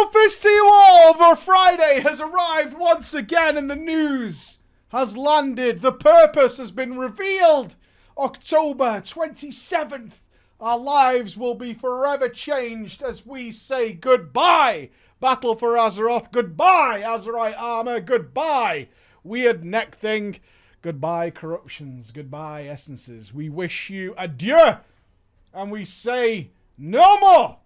Hello, fist to you all! For Friday has arrived once again and the news has landed. The purpose has been revealed. October 27th. Our lives will be forever changed as we say goodbye. Battle for Azeroth. Goodbye, Azerite armor. Goodbye, weird neck thing. Goodbye, corruptions. Goodbye, essences. We wish you adieu. And we say no more.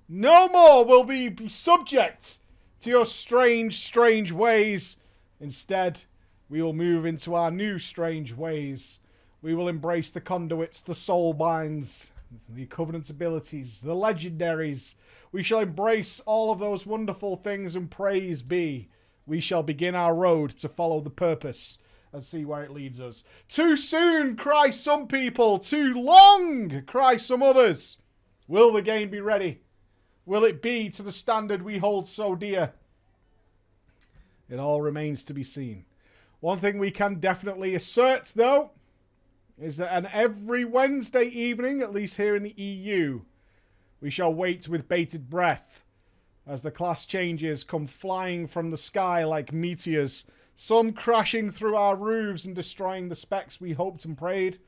No more will we be subject to your strange, strange ways. Instead, we will move into our new strange ways. We will embrace the conduits, the soul binds, the covenant abilities, the legendaries. We shall embrace all of those wonderful things and praise be. We shall begin our road to follow the purpose and see where it leads us. Too soon, cry some people. Too long, cry some others. Will the game be ready? Will it be to the standard we hold so dear? It all remains to be seen. One thing we can definitely assert, though, is that on every Wednesday evening, at least here in the EU, we shall wait with bated breath as the class changes come flying from the sky like meteors, some crashing through our roofs and destroying the specs we hoped and prayed,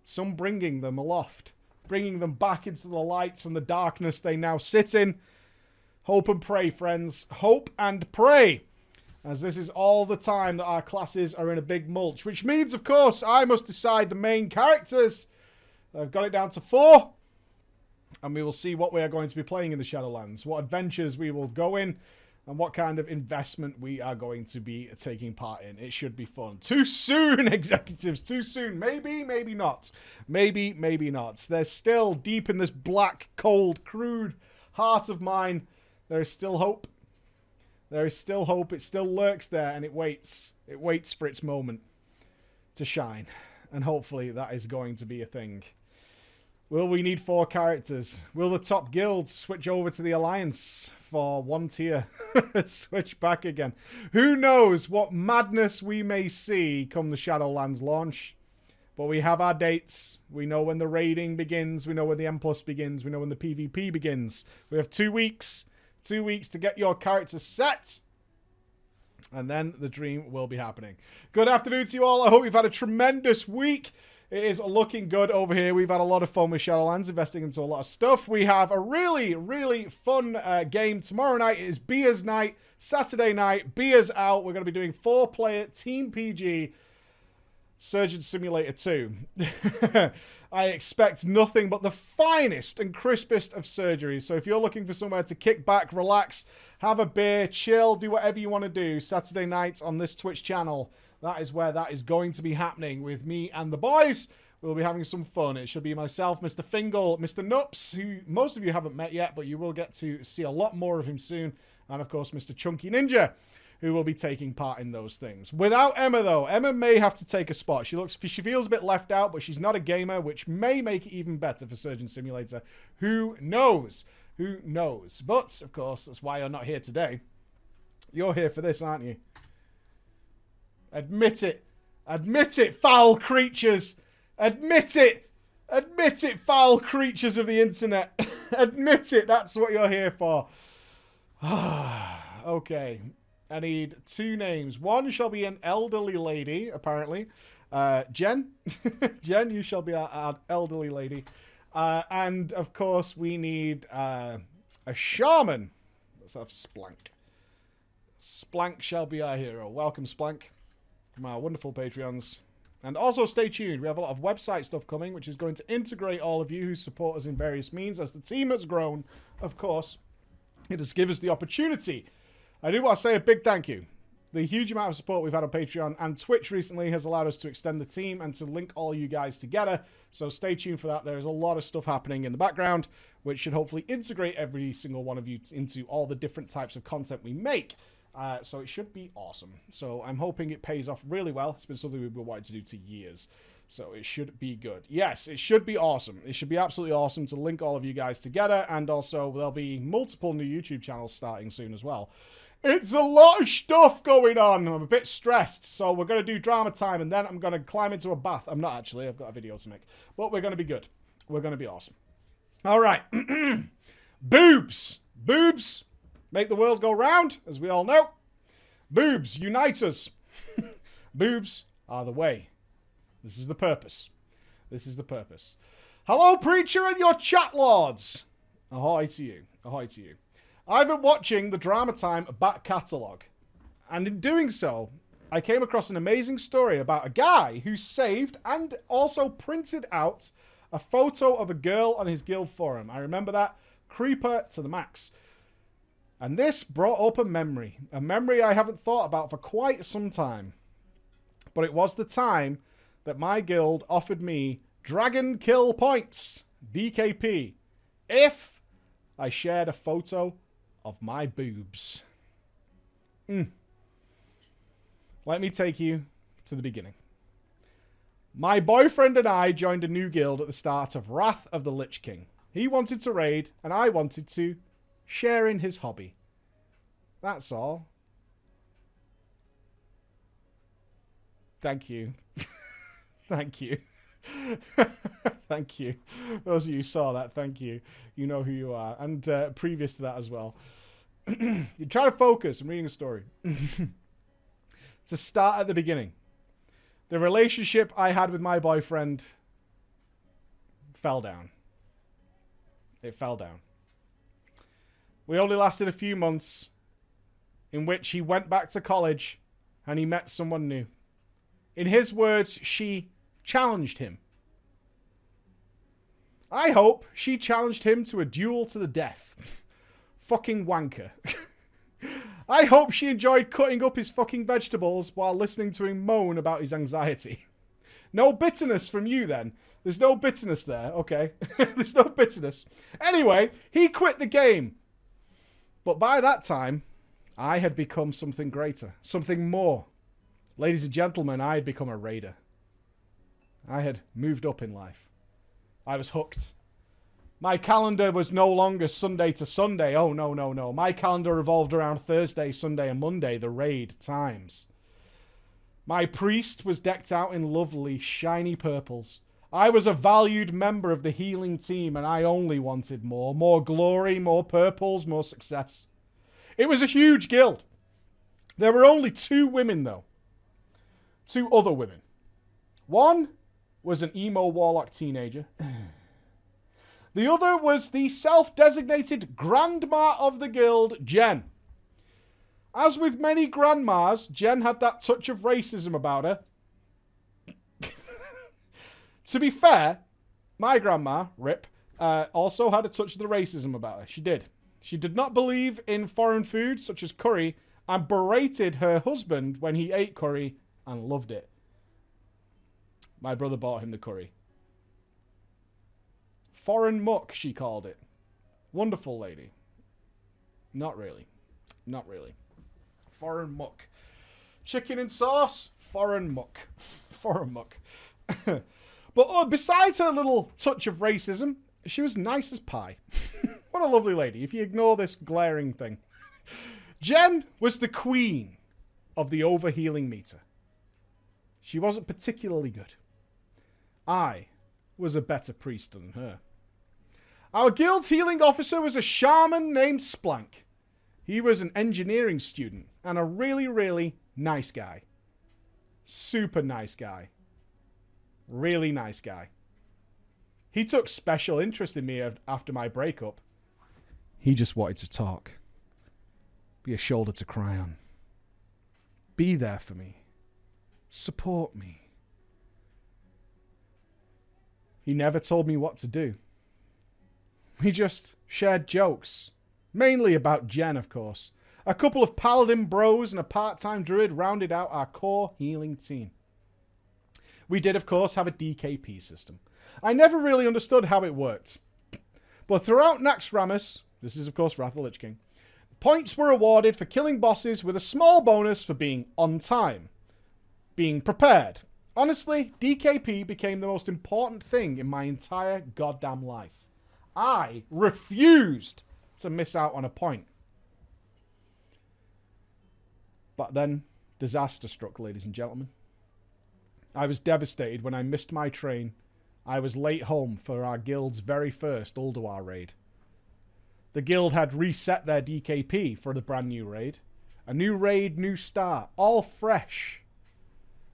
some bringing them aloft, bringing them back into the light from the darkness they now sit in. Hope and pray, friends. Hope and pray. As this is all the time that our classes are in a big mulch. Which means, of course, I must decide the main characters. I've got it down to 4. And we will see what we are going to be playing in the Shadowlands. What adventures we will go in. And what kind of investment we are going to be taking part in. It should be fun. Too soon, executives. Too soon. Maybe, maybe not. Maybe, maybe not. There's still, deep in this black, cold, crude heart of mine, there is still hope. There is still hope. It still lurks there and it waits. It waits for its moment to shine. And hopefully that is going to be a thing. Will we need 4 characters? Will the top guilds switch over to the Alliance for 1 tier? Switch back again. Who knows what madness we may see come the Shadowlands launch. But we have our dates. We know when the raiding begins. We know when the M+ begins. We know when the PvP begins. We have 2 weeks. 2 weeks to get your character set. And then the dream will be happening. Good afternoon to you all. I hope you've had a tremendous week. It is looking good over here. We've had a lot of fun with Shadowlands, investing into a lot of stuff. We have a really, really fun game. Tomorrow night is Beers night. Saturday night, Beers out. We're going to be doing 4-player Team PG Surgeon Simulator 2. I expect nothing but the finest and crispest of surgeries. So if you're looking for somewhere to kick back, relax, have a beer, chill, do whatever you want to do Saturday night on this Twitch channel, that is where that is going to be happening with me and the boys. We'll be having some fun. It should be myself, Mr. Fingal, Mr. Nups, who most of you haven't met yet, but you will get to see a lot more of him soon. And, of course, Mr. Chunky Ninja, who will be taking part in those things. Without Emma, though. Emma may have to take a spot. She feels a bit left out, but she's not a gamer, which may make it even better for Surgeon Simulator. Who knows? Who knows? But, of course, that's why you're not here today. You're here for this, aren't you? Admit it. Admit it, foul creatures. Admit it. Admit it, foul creatures of the internet. Admit it. That's what you're here for. Okay. I need 2 names. One shall be an elderly lady, apparently. Jen. Jen, you shall be our elderly lady. And, of course, we need a shaman. Let's have Splank. Splank shall be our hero. Welcome, Splank. From our wonderful Patreons. And also stay tuned. We have a lot of website stuff coming, which is going to integrate all of you who support us in various means. As the team has grown, of course, it has given us the opportunity. I do want to say a big thank you. The huge amount of support we've had on Patreon and Twitch recently has allowed us to extend the team and to link all you guys together. So stay tuned for that. There's a lot of stuff happening in the background, which should hopefully integrate every single one of you into all the different types of content we make. So it should be awesome. So I'm hoping it pays off really well. It's been something we've been wanting to do for years. So it should be good. Yes, it should be awesome. It should be absolutely awesome to link all of you guys together. And also there'll be multiple new YouTube channels starting soon as well. It's a lot of stuff going on. I'm a bit stressed. So we're going to do drama time and then I'm going to climb into a bath. I'm not actually. I've got a video to make. But we're going to be good. We're going to be awesome. All right. Boobs. Boobs. Make the world go round, as we all know. Boobs unite us. Boobs are the way. This is the purpose. This is the purpose. Hello, preacher and your chat lords. Ahoy to you. Ahoy to you. I've been watching the Drama Time back catalogue. And in doing so, I came across an amazing story about a guy who saved and also printed out a photo of a girl on his guild forum. I remember that. Creeper to the max. And this brought up a memory I haven't thought about for quite some time. But it was the time that my guild offered me Dragon Kill Points, DKP, if I shared a photo of my boobs. Let me take you to the beginning. My boyfriend and I joined a new guild at the start of Wrath of the Lich King. He wanted to raid, and I wanted to share in his hobby. That's all. Thank you. Thank you. Thank you. Those of you who saw that, thank you. You know who you are. And previous to that as well. You try to focus. I'm reading a story. To start at the beginning. The relationship I had with my boyfriend fell down. It fell down. We only lasted a few months, in which he went back to college and he met someone new. In his words, she challenged him. I hope she challenged him to a duel to the death. Fucking wanker. I hope she enjoyed cutting up his fucking vegetables while listening to him moan about his anxiety. No bitterness from you then. There's no bitterness there, okay? There's no bitterness. Anyway, he quit the game. But by that time, I had become something greater. Something more. Ladies and gentlemen, I had become a raider. I had moved up in life. I was hooked. My calendar was no longer Sunday to Sunday. Oh, no, no, no. My calendar revolved around Thursday, Sunday, and Monday, the raid times. My priest was decked out in lovely, shiny purples. I was a valued member of the healing team, and I only wanted more. More glory, more purples, more success. It was a huge guild. There were only 2 women, though. 2 other women. One was an emo warlock teenager. The other was the self-designated grandma of the guild, Jen. As with many grandmas, Jen had that touch of racism about her. To be fair, my grandma, Rip, also had a touch of the racism about her. She did. She did not believe in foreign food, such as curry, and berated her husband when he ate curry and loved it. My brother bought him the curry. Foreign muck, she called it. Wonderful lady. Not really. Not really. Foreign muck. Chicken and sauce? Foreign muck. Foreign muck. But besides her little touch of racism, she was nice as pie. What a lovely lady, if you ignore this glaring thing. Jen was the queen of the overhealing meter. She wasn't particularly good. I was a better priest than her. Our guild's healing officer was a shaman named Splank. He was an engineering student and a really, really nice guy. Super nice guy. Really nice guy. He took special interest in me after my breakup. He just wanted to talk. Be a shoulder to cry on. Be there for me. Support me. He never told me what to do. We just shared jokes. Mainly about Jen, of course. A couple of paladin bros and a part-time druid rounded out our core healing team. We did, of course, have a DKP system. I never really understood how it worked. But throughout Naxxramas, this is, of course, Wrath of the Lich King, points were awarded for killing bosses with a small bonus for being on time. Being prepared. Honestly, DKP became the most important thing in my entire goddamn life. I refused to miss out on a point. But then, disaster struck, ladies and gentlemen. I was devastated when I missed my train. I was late home for our guild's very first Ulduar raid. The guild had reset their DKP for the brand new raid. A new raid, new start. All fresh.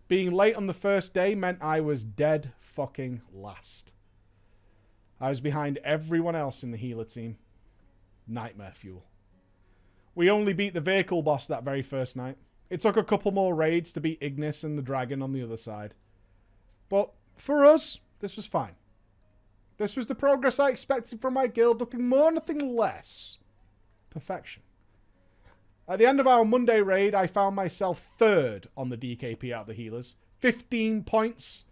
Being late on the first day meant I was dead fucking last. I was behind everyone else in the healer team. Nightmare fuel. We only beat the vehicle boss that very first night. It took a couple more raids to beat Ignis and the dragon on the other side. But for us, this was fine. This was the progress I expected from my guild. Nothing more, nothing less. Perfection. At the end of our Monday raid, I found myself third on the DKP out of the healers. 15 points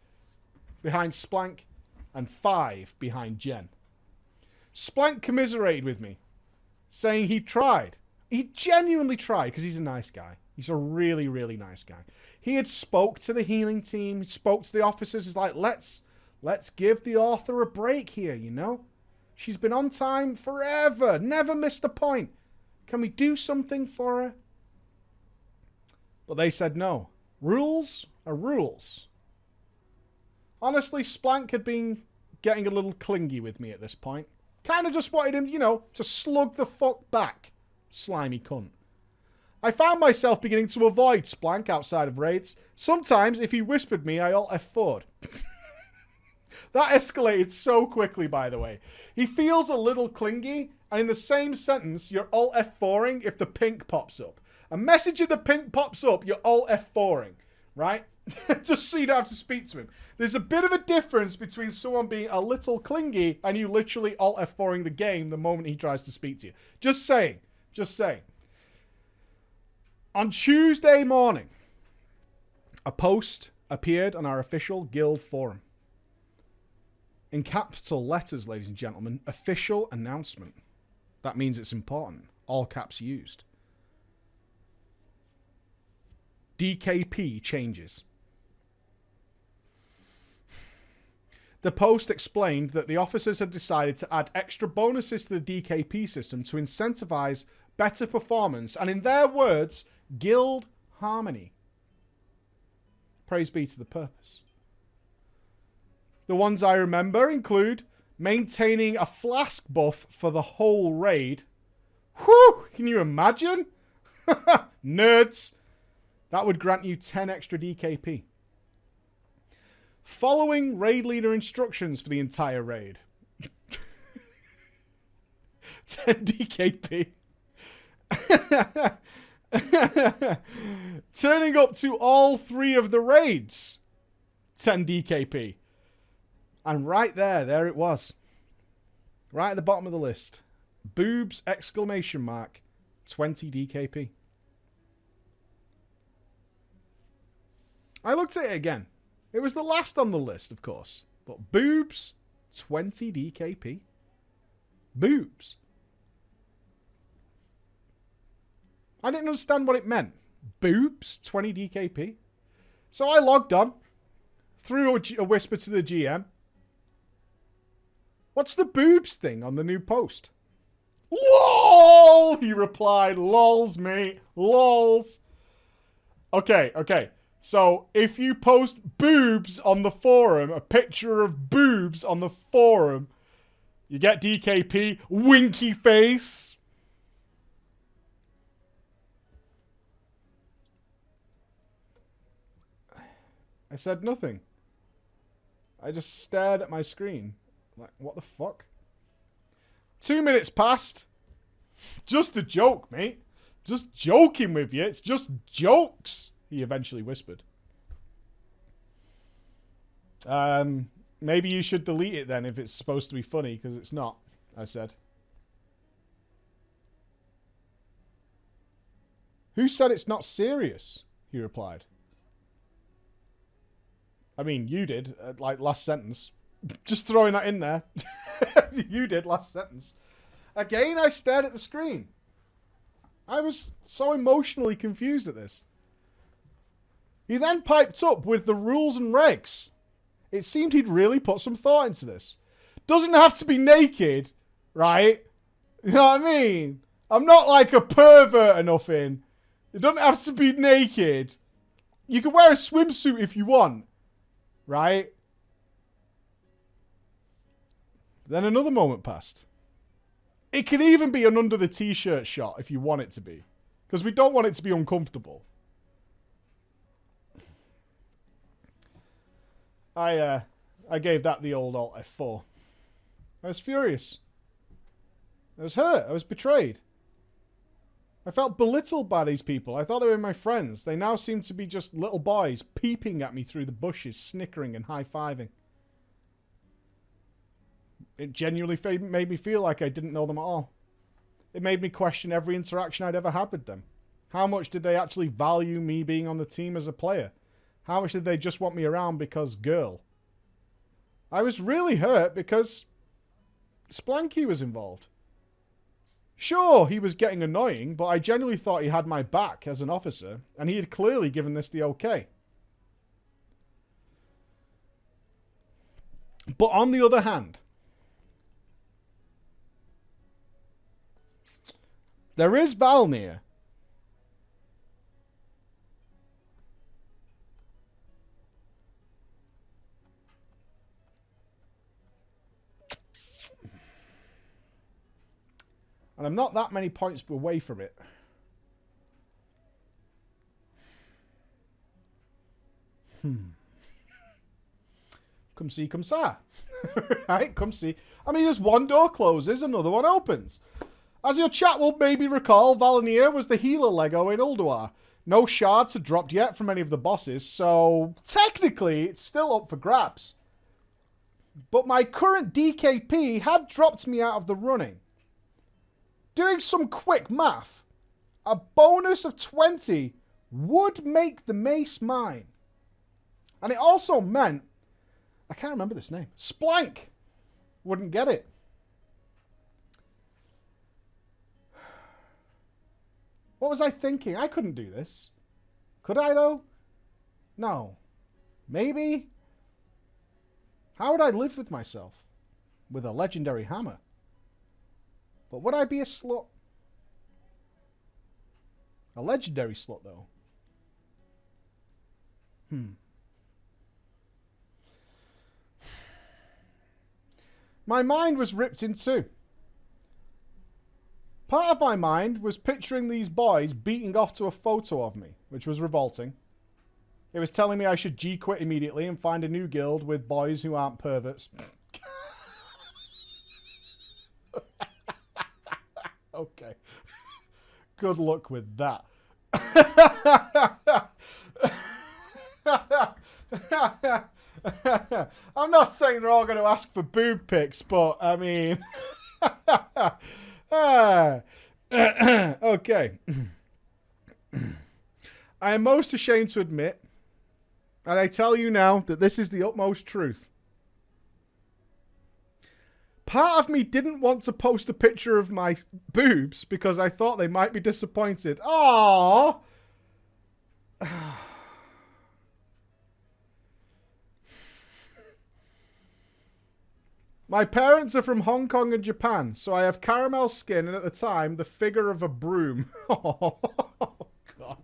behind Splank and 5 behind Jen. Splank commiserated with me, saying he tried. He genuinely tried because he's a nice guy. He's a really, really nice guy. He had spoke to the healing team. He spoke to the officers. He's like, let's give the author a break here, you know? She's been on time forever. Never missed a point. Can we do something for her? But they said no. Rules are rules. Honestly, Splank had been getting a little clingy with me at this point. Kind of just wanted him, you know, to slug the fuck back. Slimy cunt. I found myself beginning to avoid Splank outside of raids. Sometimes, if he whispered me, I alt F4'd. That escalated so quickly, by the way. He feels a little clingy, and in the same sentence, you're alt F4ing if the pink pops up. A message in the pink pops up, you're alt F4ing, right? Just so you don't have to speak to him. There's a bit of a difference between someone being a little clingy and you literally alt F4ing the game the moment he tries to speak to you. Just saying. Just saying. On Tuesday morning, a post appeared on our official guild forum. In capital letters, ladies and gentlemen, official announcement. That means it's important. All caps used. DKP changes. The post explained that the officers had decided to add extra bonuses to the DKP system to incentivize better performance and, in their words, guild harmony. Praise be to the purpose. The ones I remember include maintaining a flask buff for the whole raid. Whew! Can you imagine? Nerds! That would grant you 10 extra DKP. Following raid leader instructions for the entire raid. 10 DKP. Turning up to all 3 of the raids. 10 DKP. And right there it was. Right at the bottom of the list. Boobs, exclamation mark, 20 DKP. I looked at it again. It was the last on the list, of course. But boobs, 20 DKP. Boobs. I didn't understand what it meant. Boobs, 20 DKP. So I logged on. Threw a whisper to the GM. What's the boobs thing on the new post? LOL! He replied, lols, mate. Lols. Okay. So, if you post boobs on the forum, a picture of boobs on the forum, you get DKP, winky face. I said nothing. I just stared at my screen. Like, what the fuck? 2 minutes passed. Just a joke, mate. Just joking with you. It's just jokes, he eventually whispered. Maybe you should delete it then if it's supposed to be funny, because it's not, I said. Who said it's not serious? He replied. I mean, you did, like last sentence. Just throwing that in there. You did last sentence. Again, I stared at the screen. I was so emotionally confused at this. He then piped up with the rules and regs. It seemed he'd really put some thought into this. Doesn't have to be naked, right? You know what I mean? I'm not like a pervert or nothing. It doesn't have to be naked. You can wear a swimsuit if you want, right? Then another moment passed. It can even be an under the t-shirt shot if you want it to be. Because we don't want it to be uncomfortable. I gave that the old Alt F4. I was furious. I was hurt. I was betrayed. I felt belittled by these people. I thought they were my friends. They now seem to be just little boys peeping at me through the bushes, snickering and high-fiving. It genuinely made me feel like I didn't know them at all. It made me question every interaction I'd ever had with them. How much did they actually value me being on the team as a player? How much did they just want me around because girl? I was really hurt because Splanky was involved. Sure, he was getting annoying, but I genuinely thought he had my back as an officer, and he had clearly given this the okay. But on the other hand, there is Valnir. And I'm not that many points away from it. Come see, come sa. Right, come see. I mean, as one door closes, another one opens. As your chat will maybe recall, Valnir was the healer Lego in Ulduar. No shards had dropped yet from any of the bosses, so technically it's still up for grabs. But my current DKP had dropped me out of the running. Doing some quick math, a bonus of 20 would make the mace mine. And it also meant, I can't remember this name, Splank wouldn't get it. What was I thinking? I couldn't do this. Could I, though? No. Maybe? How would I live with myself? With a legendary hammer? But would I be a slut? A legendary slut, though. My mind was ripped in two. Part of my mind was picturing these boys beating off to a photo of me, which was revolting. It was telling me I should G-quit immediately and find a new guild with boys who aren't perverts. Okay. Good luck with that. I'm not saying they're all going to ask for boob pics, but I mean... Okay. I am most ashamed to admit, and I tell you now that this is the utmost truth. Part of me didn't want to post a picture of my boobs because I thought they might be disappointed. Aww. My parents are from Hong Kong and Japan, so I have caramel skin and at the time the figure of a broom. Oh, God.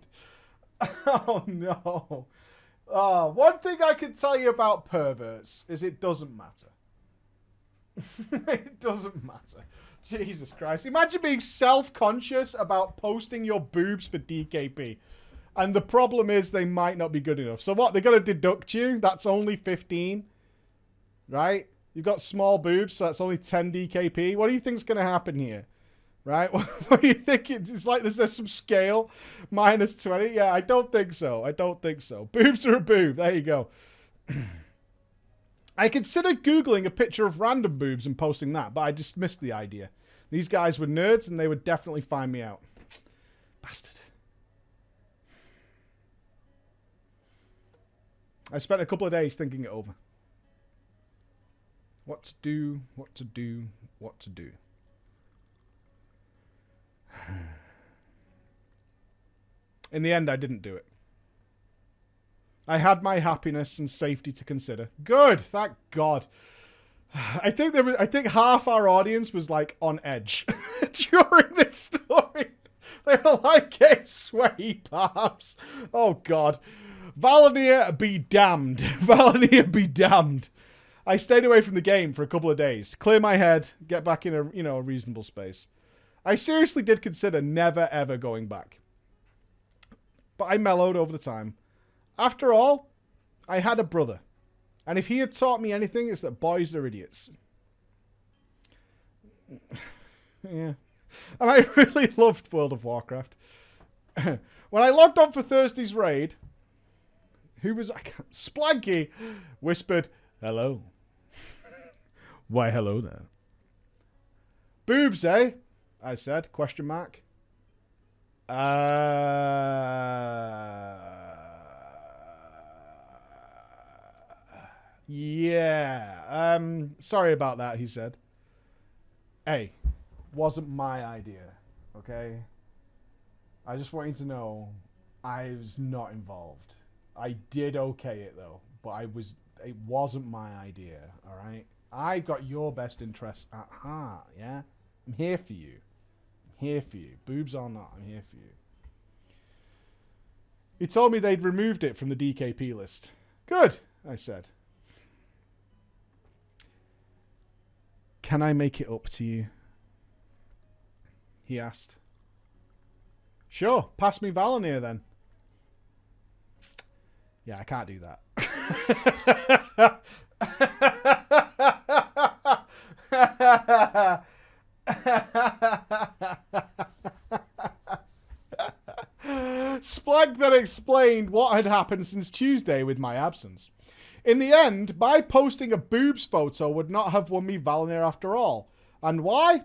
Oh, no. One thing I can tell you about perverts is it doesn't matter. It doesn't matter. Jesus Christ. Imagine being self-conscious about posting your boobs for DKP. And the problem is they might not be good enough. So what? They're going to deduct you? That's only 15. Right? You've got small boobs, so that's only 10 DKP. What do you think's going to happen here? Right? What do you think? It's like there's some scale. Minus 20? Yeah, I don't think so. I don't think so. Boobs are a boob. There you go. I considered Googling a picture of random boobs and posting that, but I dismissed the idea. These guys were nerds and they would definitely find me out. Bastard. I spent a couple of days thinking it over. What to do, what to do, what to do. In the end, I didn't do it. I had my happiness and safety to consider. Good, thank God. I think half our audience was like on edge during this story. They were like getting sweaty palms. Oh God. Valnir be damned. Valnir be damned. I stayed away from the game for a couple of days to clear my head, get back in a reasonable space. I seriously did consider never ever going back. But I mellowed over the time. After all, I had a brother. And if he had taught me anything, it's that boys are idiots. Yeah. And I really loved World of Warcraft. When I logged on for Thursday's raid, Splanky whispered, "Hello." Why, hello there. Boobs, eh? I said, question mark. Yeah. Sorry about that, he said. Hey, wasn't my idea, okay? I just want you to know I was not involved. I did okay it though, but it wasn't my idea, alright? I got your best interests at heart, yeah? I'm here for you. I'm here for you. Boobs or not, I'm here for you. He told me they'd removed it from the DKP list. Good, I said. Can I make it up to you? He asked. Sure, pass me Valinir then. Yeah, I can't do that. Splag then explained what had happened since Tuesday with my absence. In the end, by posting a boobs photo would not have won me Valinir after all. And why?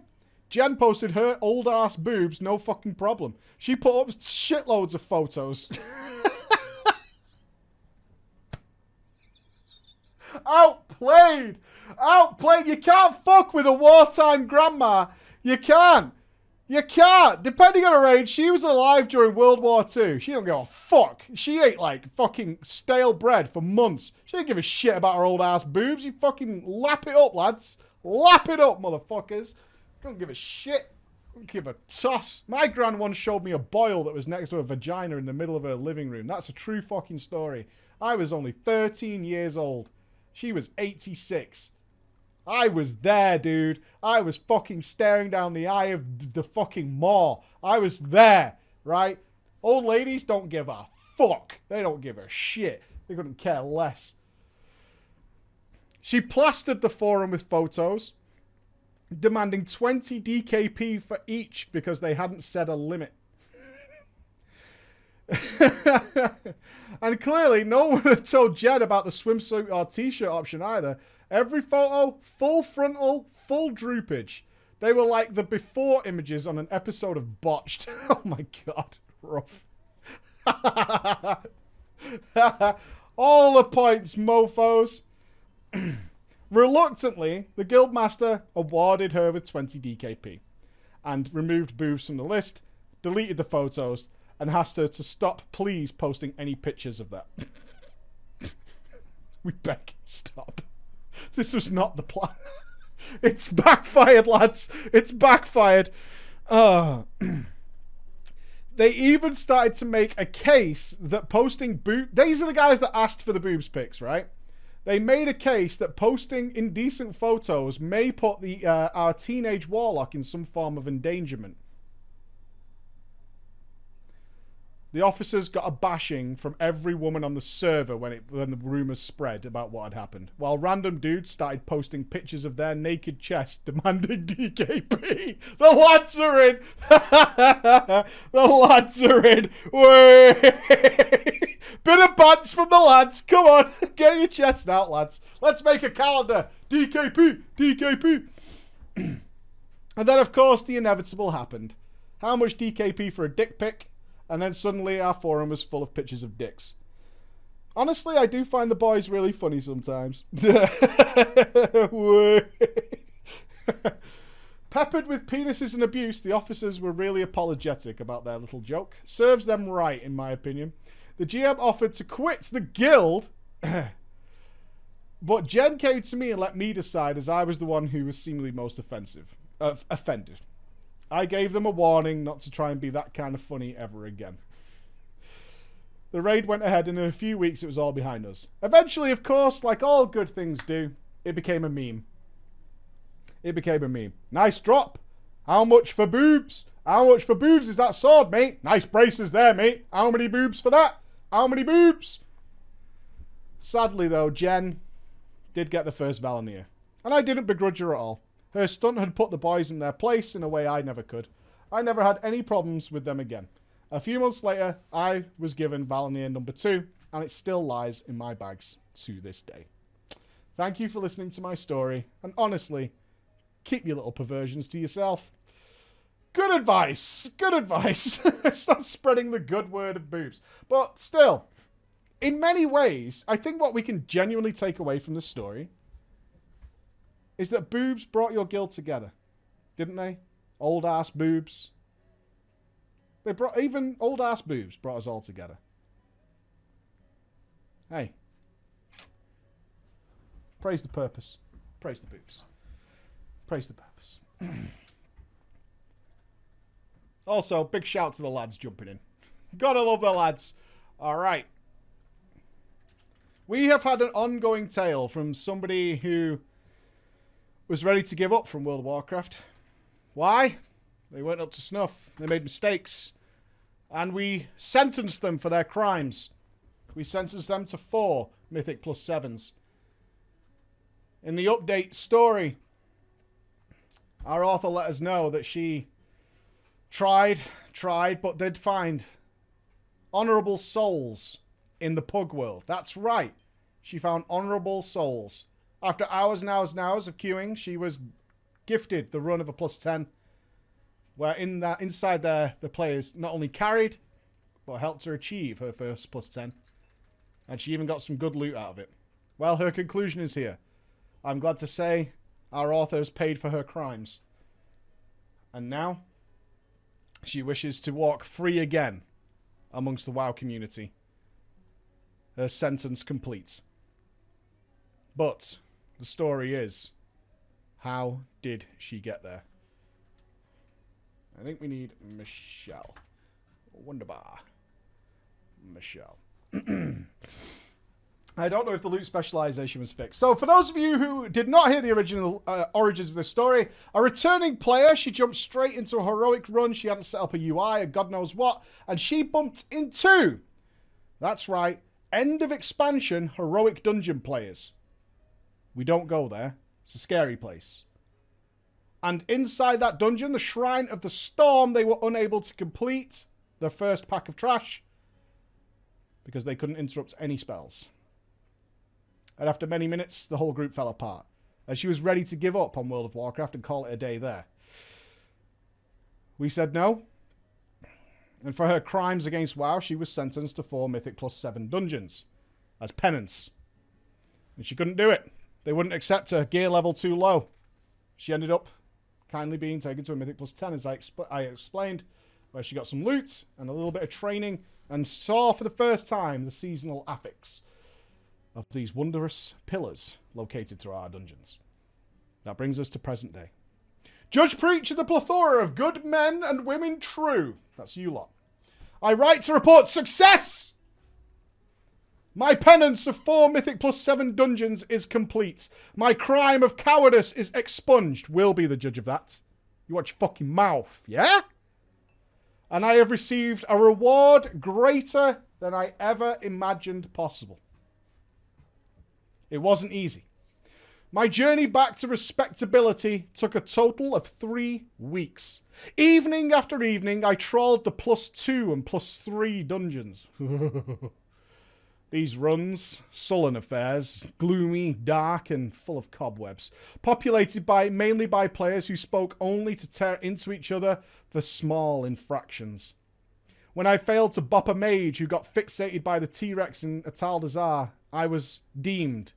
Jen posted her old ass boobs, no fucking problem. She put up shitloads of photos. Outplayed! Outplayed! You can't fuck with a wartime grandma. You can't. You can't. Depending on her age, she was alive during World War II. She don't give a fuck. She ate like fucking stale bread for months. She didn't give a shit about her old ass boobs. You fucking lap it up, lads. Lap it up, motherfuckers. Don't give a shit. Don't give a toss. My gran once showed me a boil that was next to a vagina in the middle of her living room. That's a true fucking story. I was only 13 years old. She was 86. I was there, dude. I was fucking staring down the eye of the fucking maw. I was there, right? Old ladies don't give a fuck. They don't give a shit. They couldn't care less. She plastered the forum with photos, demanding 20 DKP for each because they hadn't set a limit. And clearly no one had told Jed about the swimsuit or t-shirt option either. Every photo, full frontal, full droopage. They were like the before images on an episode of Botched. Oh my god, rough. All the points, mofos. Reluctantly, the Guildmaster awarded her with 20 DKP and removed boobs from the list, deleted the photos, and asked her to stop, please, posting any pictures of that. We beg, stop. This was not the plan. It's backfired, lads. It's backfired. They even started to make a case that posting these are the guys that asked for the boobs pics, right? They made a case that posting indecent photos may put our teenage warlock in some form of endangerment. The officers got a bashing from every woman on the server when the rumours spread about what had happened, while random dudes started posting pictures of their naked chest demanding DKP. The lads are in! The lads are in! Wait! Bit of bants from the lads! Come on! Get your chest out, lads! Let's make a calendar! DKP! DKP! And then, of course, the inevitable happened. How much DKP for a dick pic? And then suddenly our forum was full of pictures of dicks. Honestly, I do find the boys really funny sometimes. Peppered with penises and abuse, the officers were really apologetic about their little joke. Serves them right, in my opinion. The GM offered to quit the guild, but Jen came to me and let me decide, as I was the one who was seemingly most offended. I gave them a warning not to try and be that kind of funny ever again. The raid went ahead, and in a few weeks it was all behind us. Eventually, of course, like all good things do, it became a meme. It became a meme. Nice drop. How much for boobs? How much for boobs is that sword, mate? Nice braces there, mate. How many boobs for that? How many boobs? Sadly, though, Jen did get the first Valenier. And I didn't begrudge her at all. Her stunt had put the boys in their place in a way I never could. I never had any problems with them again. A few months later, I was given Valenier number 2, and it still lies in my bags to this day. Thank you for listening to my story, and honestly, keep your little perversions to yourself. Good advice. Good advice. Start spreading the good word of boobs. But still, in many ways, I think what we can genuinely take away from this story is that boobs brought your guild together. Didn't they? Old ass boobs. They brought, even old ass boobs brought us all together. Hey. Praise the purpose. Praise the boobs. Praise the purpose. Also, big shout to the lads jumping in. Gotta love the lads. Alright. We have had an ongoing tale from somebody who was ready to give up from World of Warcraft. Why? They weren't up to snuff. They made mistakes. And we sentenced them for their crimes. We sentenced them to 4 Mythic plus 7s. In the update story, our author let us know that she tried, but did find honourable souls in the pug world. That's right. She found honourable souls. After hours and hours and hours of queuing, she was gifted the run of a plus 10, where inside there, the players not only carried, but helped her achieve her first plus 10. And she even got some good loot out of it. Well, her conclusion is here. I'm glad to say our author has paid for her crimes. And now, she wishes to walk free again amongst the WoW community. Her sentence complete. But the story is, how did she get there? I think we need Michelle. Wunderbar. Michelle. I don't know if the loot specialization was fixed. So for those of you who did not hear the original origins of this story, a returning player, she jumped straight into a heroic run. She hadn't set up a UI or God knows what. And she bumped into, that's right, end of expansion heroic dungeon players. We don't go there. It's a scary place. And inside that dungeon, the Shrine of the Storm, they were unable to complete the first pack of trash because they couldn't interrupt any spells. And after many minutes, the whole group fell apart. And she was ready to give up on World of Warcraft and call it a day there. We said no. And for her crimes against WoW, she was sentenced to 4 Mythic plus 7 dungeons as penance. And she couldn't do it. They wouldn't accept her gear level too low. She ended up kindly being taken to a Mythic plus 10, as I explained, where she got some loot and a little bit of training and saw for the first time the seasonal affix of these wondrous pillars located through our dungeons. That brings us to present day. Judge, preach, and the plethora of good men and women true. That's you lot. I write to report success! My penance of 4 Mythic plus 7 dungeons is complete. My crime of cowardice is expunged. We'll be the judge of that. You watch your fucking mouth, yeah? And I have received a reward greater than I ever imagined possible. It wasn't easy. My journey back to respectability took a total of 3 weeks. Evening after evening, I trawled the plus 2 and plus 3 dungeons. These runs, sullen affairs, gloomy, dark, and full of cobwebs, populated mainly by players who spoke only to tear into each other for small infractions. When I failed to bop a mage who got fixated by the T-Rex in Ataldazar, I was deemed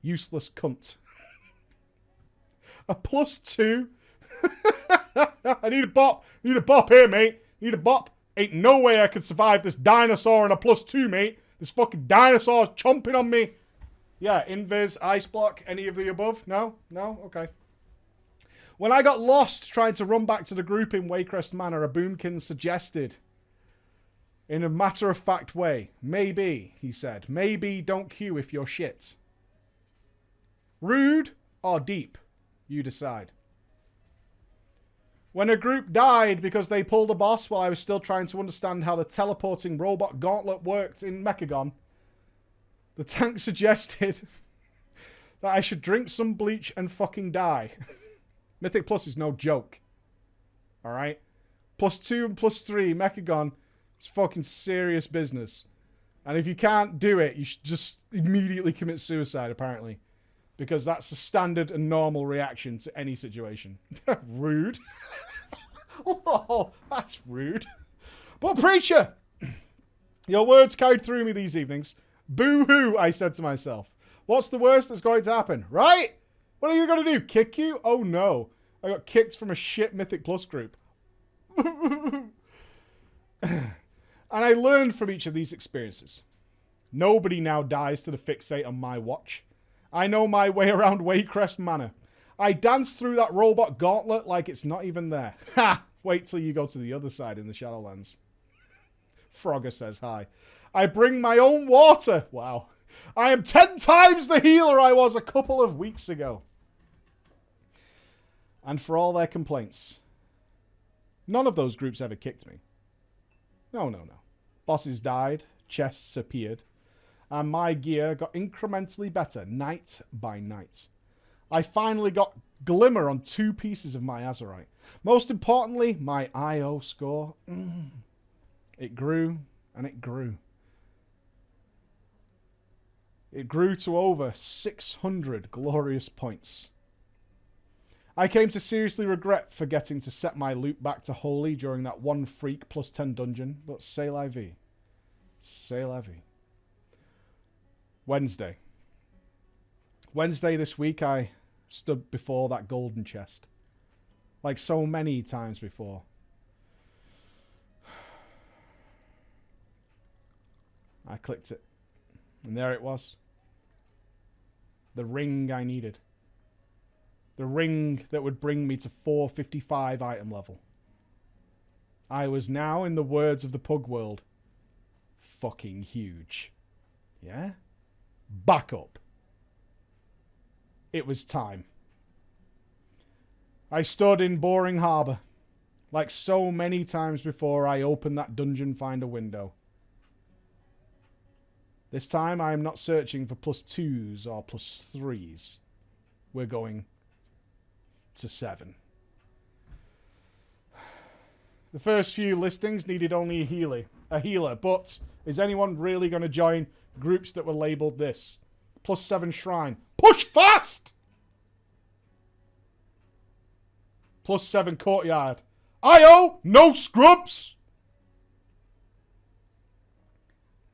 useless cunt. A plus 2? I need a bop. Need a bop here, mate. Need a bop. Ain't no way I could survive this dinosaur and a plus 2, mate. This fucking dinosaur's chomping on me. Yeah, invis, ice block, any of the above? No? No? Okay. When I got lost trying to run back to the group in Waycrest Manor, a boomkin suggested, in a matter-of-fact way, maybe, he said, maybe don't queue if you're shit. Rude or deep? You decide. When a group died because they pulled a boss while I was still trying to understand how the teleporting robot gauntlet worked in Mechagon, the tank suggested that I should drink some bleach and fucking die. Mythic Plus is no joke. Alright? +2 and +3, Mechagon is fucking serious business. And if you can't do it, you should just immediately commit suicide, apparently. Because that's a standard and normal reaction to any situation. Rude. Oh, that's rude. But Preacher, your words carried through me these evenings. Boo-hoo, I said to myself. What's the worst that's going to happen, right? What are you going to do, kick you? Oh no, I got kicked from a shit Mythic Plus group. And I learned from each of these experiences. Nobody now dies to the fixate on my watch. I know my way around Waycrest Manor. I dance through that robot gauntlet like it's not even there. Ha! Wait till you go to the other side in the Shadowlands. Frogger says hi. I bring my own water. Wow. I am 10 times the healer I was a couple of weeks ago. And for all their complaints, none of those groups ever kicked me. No. Bosses died, chests appeared, and my gear got incrementally better night by night. I finally got glimmer on 2 pieces of my Azurite. Most importantly, my IO score. It grew and it grew. It grew to over 600 glorious points. I came to seriously regret forgetting to set my loot back to holy during that one freak +10 dungeon, but c'est la vie. C'est la vie. Wednesday this week I stood before that golden chest. Like so many times before. I clicked it. And there it was. The ring I needed. The ring that would bring me to 455 item level. I was now, in the words of the pug world, fucking huge. Yeah? Back up. It was time. I stood in Boring Harbour. Like so many times before, I opened that dungeon finder window. This time I am not searching for +2s or +3s. We're going to 7. The first few listings needed only a healer, but is anyone really going to join groups that were labelled this? +7 shrine. Push fast! +7 courtyard. IO, no scrubs!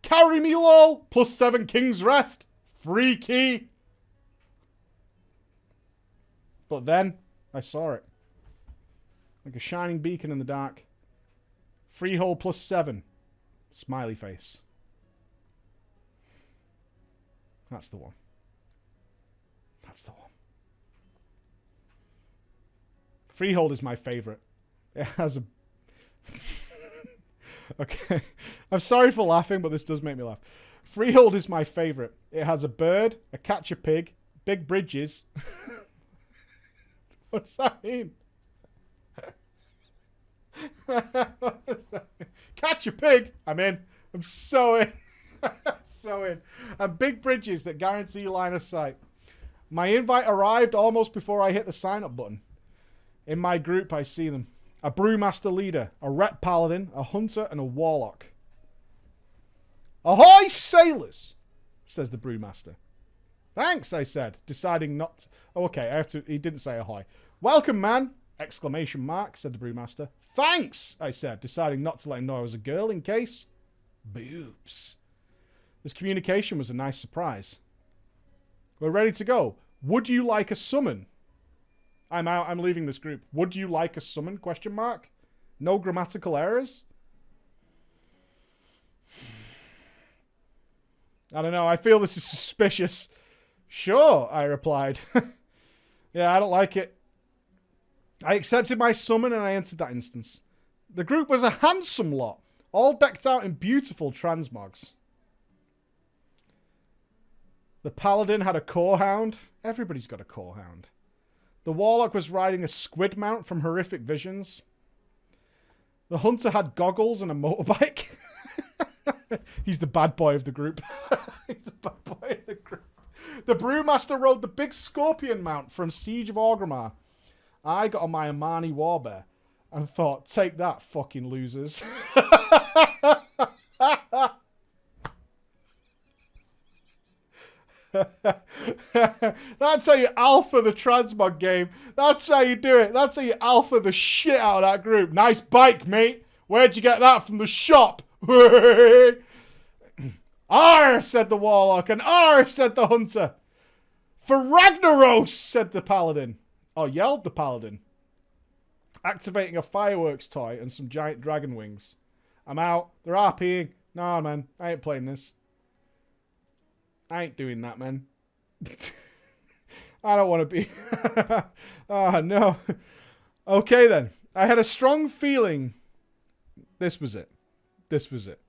Carry me lol. +7 King's Rest. Free key. But then I saw it. Like a shining beacon in the dark. Freehold +7. Smiley face. That's the one. That's the one. Freehold is my favourite. It has a... Okay. I'm sorry for laughing, but this does make me laugh. Freehold is my favourite. It has a bird, a catch a pig, big bridges. What does that mean? What does that mean? Catch a pig? I'm in. I'm so in. So in. And big bridges that guarantee line of sight. My invite arrived almost before I hit the sign up button. In my group, I see them. A brewmaster leader, a rep paladin, a hunter, and a warlock. Ahoy, sailors, says the brewmaster. Thanks, I said, deciding not to... Oh, okay, I have to... He didn't say ahoy. Welcome, man! Exclamation mark, said the brewmaster. Thanks, I said, deciding not to let him know I was a girl in case... Boobs. This communication was a nice surprise. We're ready to go. Would you like a summon? I'm out. I'm leaving this group. Would you like a summon? Question mark. No grammatical errors? I don't know. I feel this is suspicious. Sure, I replied. Yeah, I don't like it. I accepted my summon and I entered that instance. The group was a handsome lot, all decked out in beautiful transmogs. The paladin had a core hound. Everybody's got a core hound. The warlock was riding a squid mount from Horrific Visions. The hunter had goggles and a motorbike. He's the bad boy of the group. He's the bad boy of the group. The brewmaster rode the big scorpion mount from Siege of Orgrimmar. I got on my Amani warbear and thought, take that, fucking losers. That's how you alpha the transmog game. That's how you do it. That's how you alpha the shit out of that group. Nice bike, mate. Where'd you get that from? The shop? Arr, said the warlock, and arr, said the hunter. For Ragnaros, said the paladin. Oh, yelled the paladin. Activating a fireworks toy and some giant dragon wings. I'm out. They're RPing. Nah, man. I ain't playing this. I ain't doing that, man. I don't want to be... Oh, no. Okay, then. I had a strong feeling... This was it. This was it.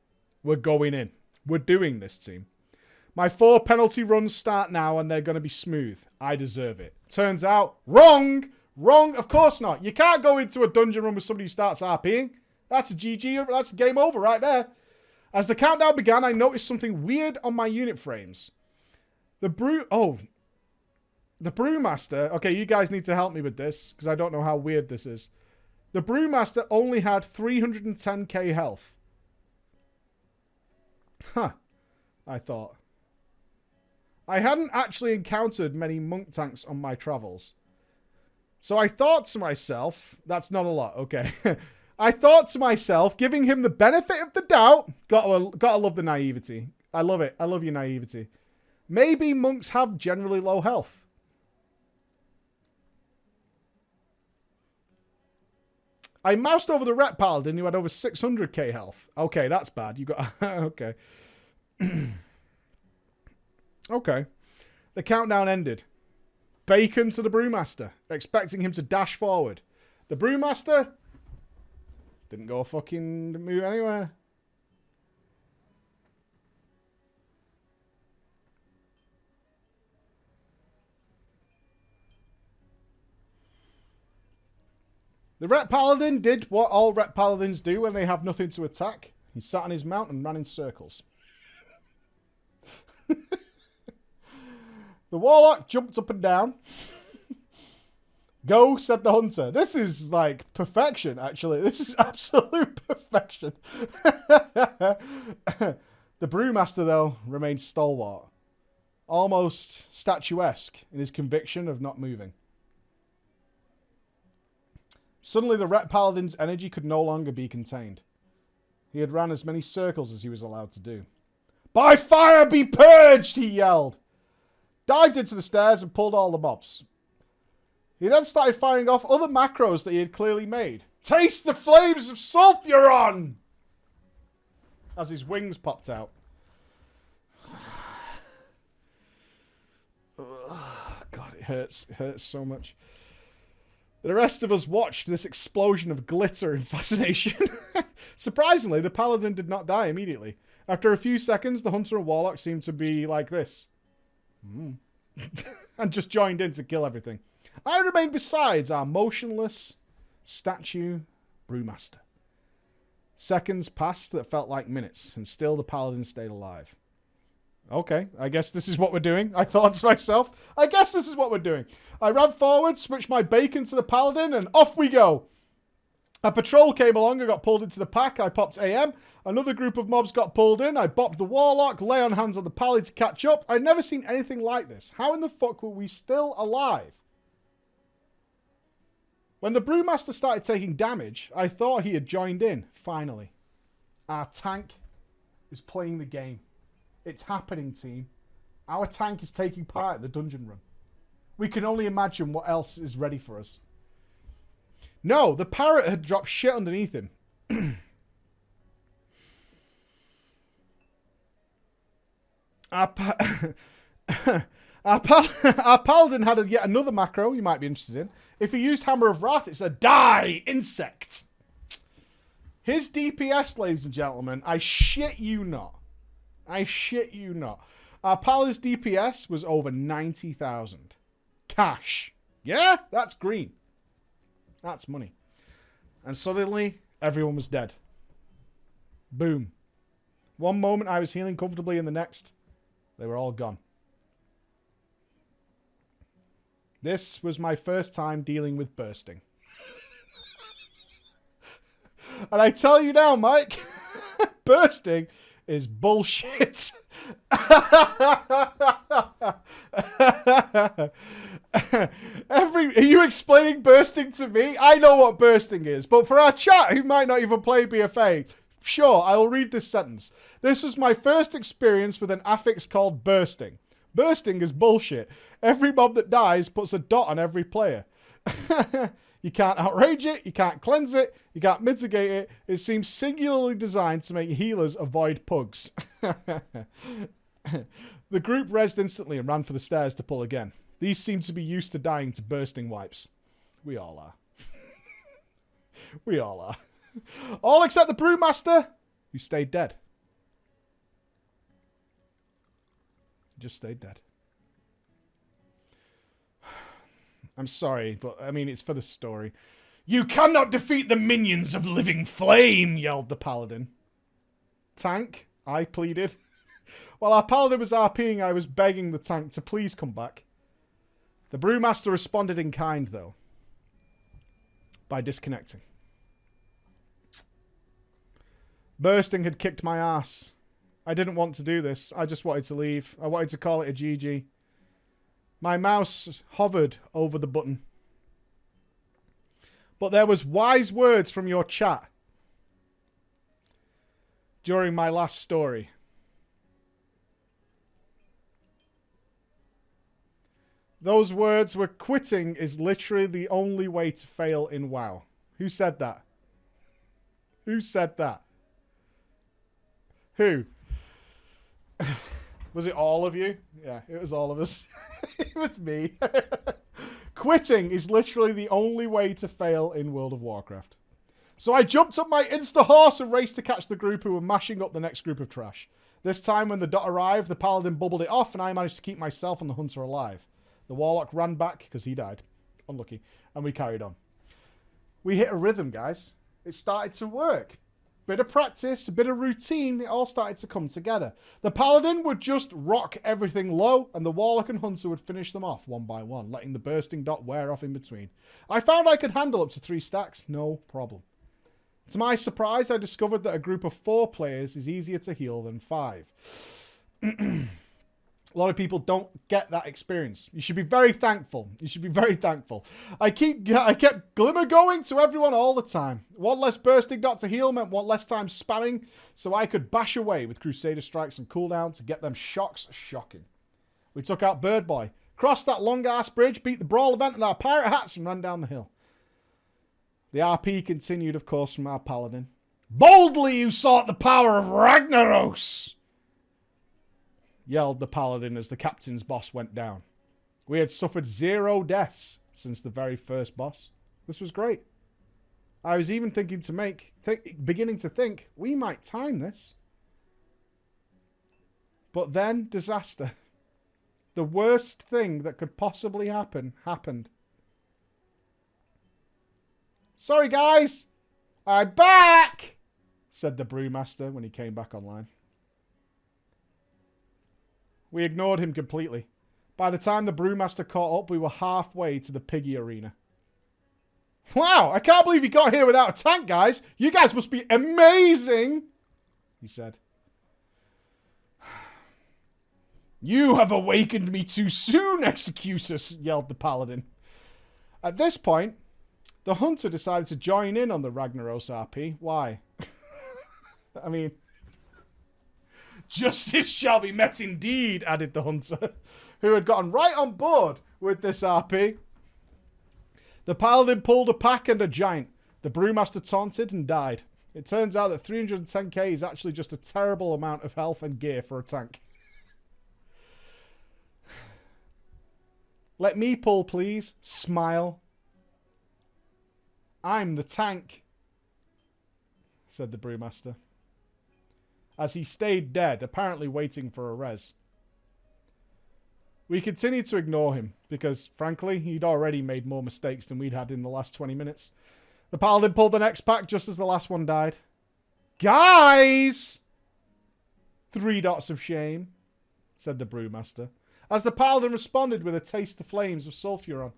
We're going in. We're doing this, team. My 4 penalty runs start now, and they're going to be smooth. I deserve it. Turns out, wrong! Wrong, of course not. You can't go into a dungeon run with somebody who starts RPing. That's a GG. That's a game over right there. As the countdown began, I noticed something weird on my unit frames. The brewmaster... Okay, you guys need to help me with this, because I don't know how weird this is. The brewmaster only had 310k health. Huh, I thought. I hadn't actually encountered many monk tanks on my travels. So I thought to myself... That's not a lot, okay. I thought to myself, giving him the benefit of the doubt, gotta love the naivety. I love it. I love your naivety. Maybe monks have generally low health. I moused over the Ret Paladin who had over 600k health. Okay, that's bad. You got... Okay. Okay. The countdown ended. Bacon to the brewmaster, expecting him to dash forward. The brewmaster... Didn't go fucking move anywhere. The Ret Paladin did what all Ret Paladins do when they have nothing to attack. He sat on his mount and ran in circles. The warlock jumped up and down. Go, said the hunter. This is like perfection, actually. This is absolute perfection. The brewmaster, though, remained stalwart. Almost statuesque in his conviction of not moving. Suddenly, the Ret Paladin's energy could no longer be contained. He had ran as many circles as he was allowed to do. By fire be purged, he yelled. Dived into the stairs and pulled all the mobs. He then started firing off other macros that he had clearly made. Taste the flames of Sulfuron! As his wings popped out. God, it hurts. It hurts so much. The rest of us watched this explosion of glitter and fascination. Surprisingly, the paladin did not die immediately. After a few seconds, the hunter and warlock seemed to be like this. And just joined in to kill everything. I remained besides our motionless statue brewmaster. Seconds passed that felt like minutes, and still the paladin stayed alive. Okay, I guess this is what we're doing. I thought to myself, I guess this is what we're doing. I ran forward, switched my bacon to the paladin, and off we go. A patrol came along and got pulled into the pack. I popped AM. Another group of mobs got pulled in. I bopped the warlock, lay on hands on the pally to catch up. I'd never seen anything like this. How in the fuck were we still alive? When the brewmaster started taking damage, I thought he had joined in, finally. Our tank is playing the game. It's happening, team. Our tank is taking part in the dungeon run. We can only imagine what else is ready for us. No, the parrot had dropped shit underneath him. Our paladin had yet another macro you might be interested in. If he used Hammer of Wrath, it's a die insect. His DPS, ladies and gentlemen, I shit you not. I shit you not. Our Paladin's DPS was over 90,000. Cash. Yeah, that's green. That's money. And suddenly, everyone was dead. Boom. One moment I was healing comfortably, and the next, they were all gone. This was my first time dealing with bursting. And I tell you now, Mike, bursting is bullshit. Are you explaining bursting to me? I know what bursting is, but for our chat who might not even play BFA, sure, I will read this sentence. This was my first experience with an affix called bursting. Bursting is bullshit. Every mob that dies puts a dot on every player. You can't outrage it, you can't cleanse it, you can't mitigate it. It seems singularly designed to make healers avoid pugs. The group rezzed instantly and ran for the stairs to pull again. These seem to be used to dying to bursting wipes. We all are. We all are. All except the Brewmaster, who stayed dead. Just stayed dead. I'm sorry, but I mean, it's for the story. You cannot defeat the minions of living flame, yelled the Paladin. Tank, I pleaded. While our Paladin was RPing, I was begging the tank to please come back. The Brewmaster responded in kind, though, by disconnecting. Bursting had kicked my ass. I didn't want to do this. I just wanted to leave. I wanted to call it a GG. My mouse hovered over the button. But there was wise words from your chat during my last story. Those words were, quitting is literally the only way to fail in WoW. Who said that? Who said that? Who? Was it all of you? Yeah, it was all of us. It was me. Quitting is literally the only way to fail in World of Warcraft. So I jumped up my insta-horse and raced to catch the group who were mashing up the next group of trash. This time when the dot arrived, the Paladin bubbled it off and I managed to keep myself and the Hunter alive. The Warlock ran back because he died. Unlucky. And we carried on. We hit a rhythm, guys. It started to work. Bit of practice, a bit of routine, it all started to come together. The Paladin would just rock everything low, and the Warlock and Hunter would finish them off one by one, letting the bursting dot wear off in between. I found I could handle up to 3 stacks, no problem. To my surprise, I discovered that a group of 4 players is easier to heal than 5. A lot of people don't get that experience. You should be very thankful. You should be very thankful. I kept Glimmer going to everyone all the time. One less bursting dot to heal meant one less time spamming, so I could bash away with Crusader Strikes and cooldown to get them shocks shocking. We took out Bird Boy, crossed that long-ass bridge, beat the Brawl event with our pirate hats, and ran down the hill. The RP continued, of course, from our Paladin. Boldly you sought the power of Ragnaros! Yelled the Paladin as the captain's boss went down. We had suffered 0 deaths since the very first boss. This was great. I was even beginning to think we might time this. But then disaster. The worst thing that could possibly happen happened. Sorry guys, I'm back, said the Brewmaster when he came back online. We ignored him completely. By the time the Brewmaster caught up, we were halfway to the Piggy Arena. Wow, I can't believe you got here without a tank, guys. You guys must be amazing, he said. You have awakened me too soon, Executus, yelled the Paladin. At this point, the Hunter decided to join in on the Ragnaros RP. Why? I mean... Justice shall be met indeed, added the Hunter, who had gotten right on board with this RP. The Paladin pulled a pack and a giant. The Brewmaster taunted and died. It turns out that 310k is actually just a terrible amount of health and gear for a tank. Let me pull, please. Smile. I'm the tank, said the Brewmaster, as he stayed dead, apparently waiting for a res. We continued to ignore him because, frankly, he'd already made more mistakes than we'd had in the last 20 minutes. The paladin pulled the next pack just as the last one died. Guys! 3 dots of shame, said the brewmaster, as the paladin responded with a taste the flames of sulfuron.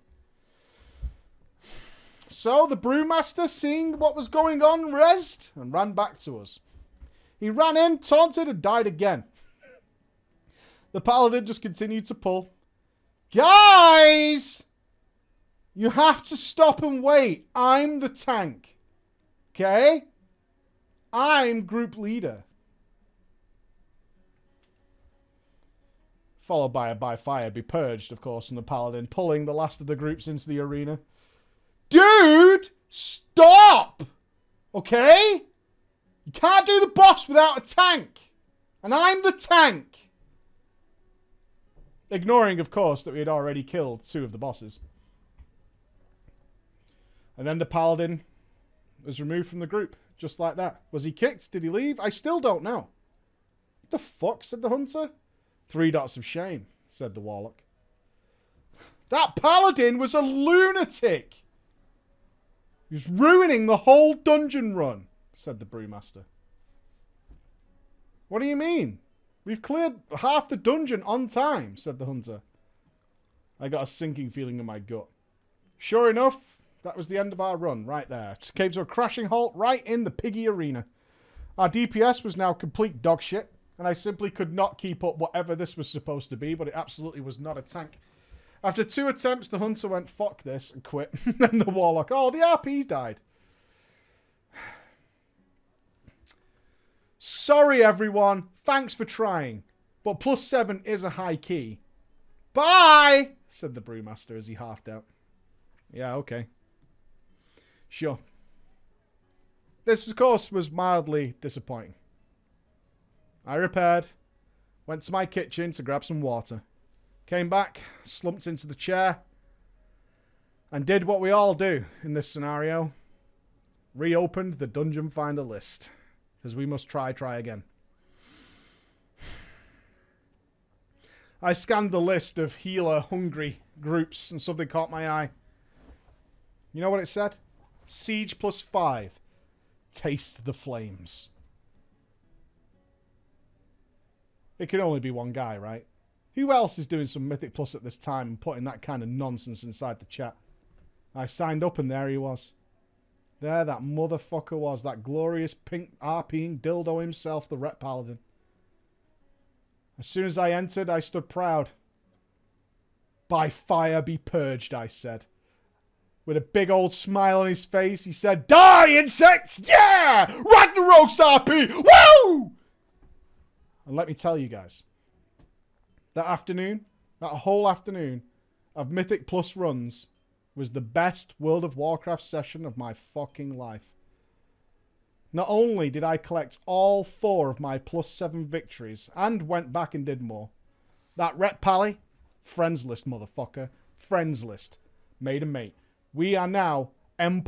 So the brewmaster, seeing what was going on, rezzed and ran back to us. He ran in, taunted, and died again. The paladin just continued to pull. Guys! You have to stop and wait. I'm the tank. Okay? I'm group leader. Followed by a by fire be purged, of course, from the paladin, pulling the last of the groups into the arena. Dude! Stop! Okay? You can't do the boss without a tank. And I'm the tank. Ignoring, of course, that we had already killed 2 of the bosses. And then the paladin was removed from the group. Just like that. Was he kicked? Did he leave? I still don't know. What the fuck, said the hunter. 3 dots of shame, said the warlock. That paladin was a lunatic. He was ruining the whole dungeon run, said the brewmaster. What do you mean? We've cleared half the dungeon on time, said the hunter. I got a sinking feeling in my gut. Sure enough, that was the end of our run, right there. It came to a crashing halt right in the piggy arena. Our DPS was now complete dog shit, and I simply could not keep up whatever this was supposed to be, but it absolutely was not a tank. After 2 attempts, the hunter went, fuck this, and quit. Then the warlock, oh, the RP died. Sorry, everyone. Thanks for trying. But +7 is a high key. Bye, said the brewmaster as he halved out. Yeah, okay. Sure. This, of course, was mildly disappointing. I repaired, went to my kitchen to grab some water, came back, slumped into the chair, and did what we all do in this scenario. Reopened the Dungeon Finder list. Because we must try again. I scanned the list of healer-hungry groups and something caught my eye. You know what it said? Siege +5. Taste the flames. It can only be one guy, right? Who else is doing some Mythic Plus at this time and putting that kind of nonsense inside the chat? I signed up and there he was. There that motherfucker was. That glorious pink RPing dildo himself, the Rep Paladin. As soon as I entered, I stood proud. By fire be purged, I said. With a big old smile on his face, he said, die, insects! Yeah! Ragnarok's RP! Woo! And let me tell you guys, that afternoon, that whole afternoon of Mythic Plus runs was the best World of Warcraft session of my fucking life. Not only did I collect all 4 of my +7 victories, and went back and did more. That Rep Pally, friends list, motherfucker. Friends list. Made a mate. We are now M+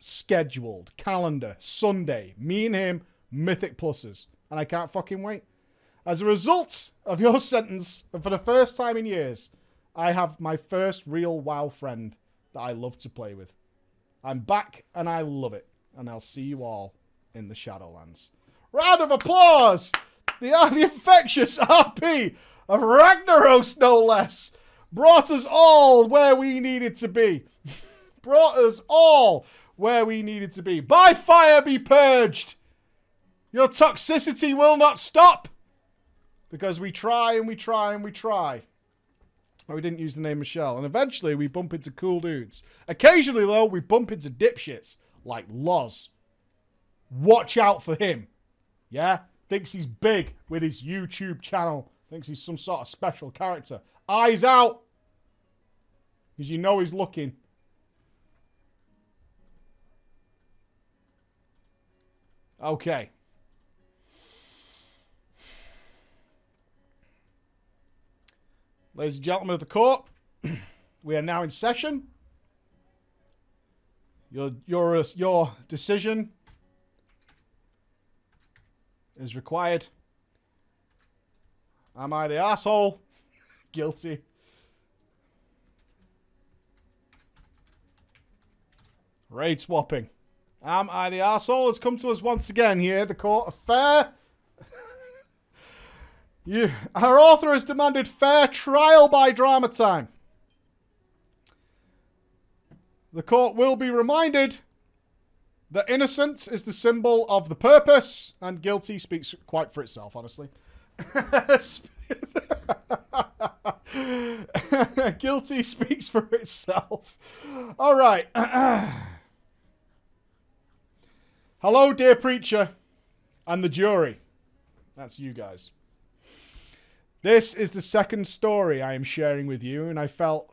scheduled. Calendar. Sunday. Me and him, Mythic Pluses. And I can't fucking wait. As a result of your sentence, and for the first time in years, I have my first real WoW friend that I love to play with. I'm back and I love it. And I'll see you all in the Shadowlands. Round of applause! The infectious RP of Ragnaros, no less, brought us all where we needed to be. Brought us all where we needed to be. By fire be purged! Your toxicity will not stop! Because we try and we try and we try. Oh, we didn't use the name Michelle. And eventually we bump into cool dudes. Occasionally, though, we bump into dipshits. Like Loz. Watch out for him. Yeah? Thinks he's big with his YouTube channel. Thinks he's some sort of special character. Eyes out! Because you know he's looking. Okay. Ladies and gentlemen of the court, we are now in session. Your decision is required. Am I the asshole? Guilty. Raid swapping. Am I the arsehole? Has come to us once again here, the court of fair. Our author has demanded fair trial by drama time. The court will be reminded that innocence is the symbol of the purpose, and guilty speaks quite for itself, honestly. Guilty speaks for itself. All right. Hello, dear preacher, and the jury. That's you guys. This is the second story I am sharing with you, and it felt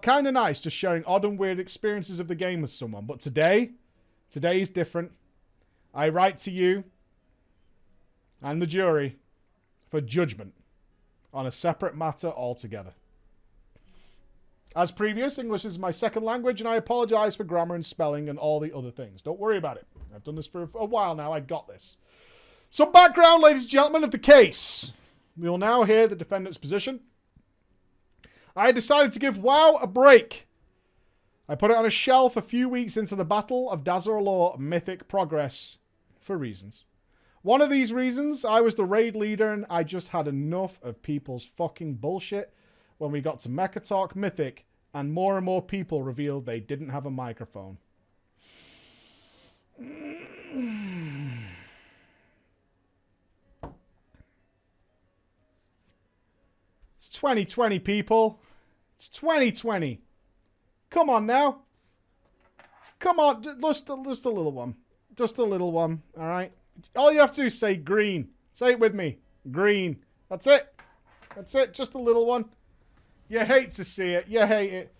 kind of nice just sharing odd and weird experiences of the game with someone. But today is different. I write to you and the jury for judgment on a separate matter altogether. As previous, English is my second language, and I apologize for grammar and spelling and all the other things. Don't worry about it. I've done this for a while now. I got this. Some background, ladies and gentlemen, of the case. We will now hear the defendant's position. I decided to give WoW a break. I put it on a shelf a few weeks into the Battle of Dazar'alor Mythic progress for reasons. One of these reasons, I was the raid leader and I just had enough of people's fucking bullshit when we got to Mecha Talk Mythic and more people revealed they didn't have a microphone. It's 2020, people. It's 2020. Come on now. Come on, just a little one. Just a little one, all right? All you have to do is say green. Say it with me. Green. That's it. That's it. Just a little one. You hate to see it. You hate it.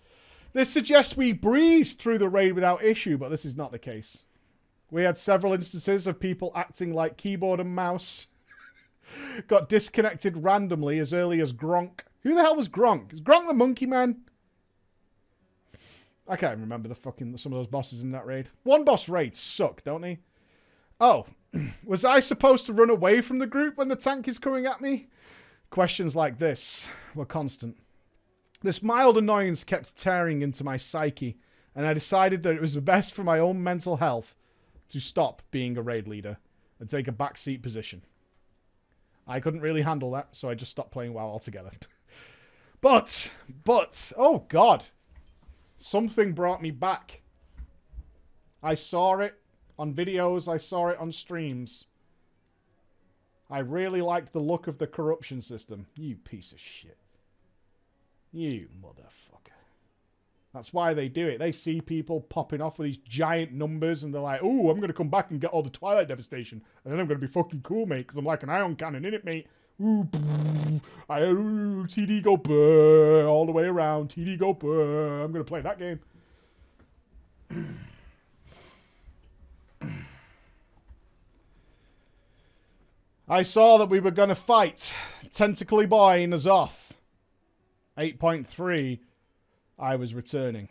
This suggests we breezed through the raid without issue, but this is not the case. We had several instances of people acting like keyboard and mouse. Got disconnected randomly as early as Gronk. Who the hell was Gronk? Is Gronk the monkey man? I can't remember some of those bosses in that raid. One boss raids suck, don't they? Oh, was I supposed to run away from the group when the tank is coming at me? Questions like this were constant. This mild annoyance kept tearing into my psyche, and I decided that it was the best for my own mental health to stop being a raid leader and take a backseat position. I couldn't really handle that, so I just stopped playing WoW altogether. But, oh God, something brought me back. I saw it on videos, I saw it on streams. I really liked the look of the corruption system. You piece of shit. You motherfucker. That's why they do it. They see people popping off with these giant numbers and they're like, oh, I'm going to come back and get all the Twilight Devastation. And then I'm going to be fucking cool, mate, because I'm like an ion cannon, innit, mate? Ooh, TD go brr, all the way around. TD go brr. I'm going to play that game. I saw that we were going to fight Tentacly Boy in Azoth. 8.3, I was returning.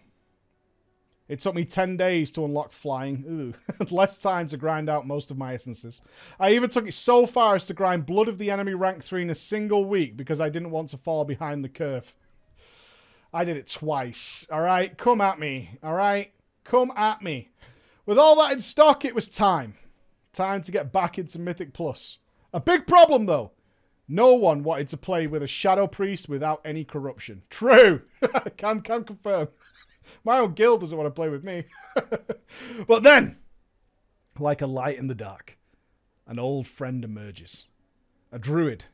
It took me 10 days to unlock flying. Ooh. Less time to grind out most of my essences. I even took it so far as to grind Blood of the Enemy rank 3 in a single week because I didn't want to fall behind the curve. I did it twice. Alright, come at me. Alright, come at me. With all that in stock, it was time. Time to get back into Mythic Plus. A big problem, though. No one wanted to play with a Shadow Priest without any corruption. True. Can confirm. My own guild doesn't want to play with me. But then, like a light in the dark, an old friend emerges. A druid.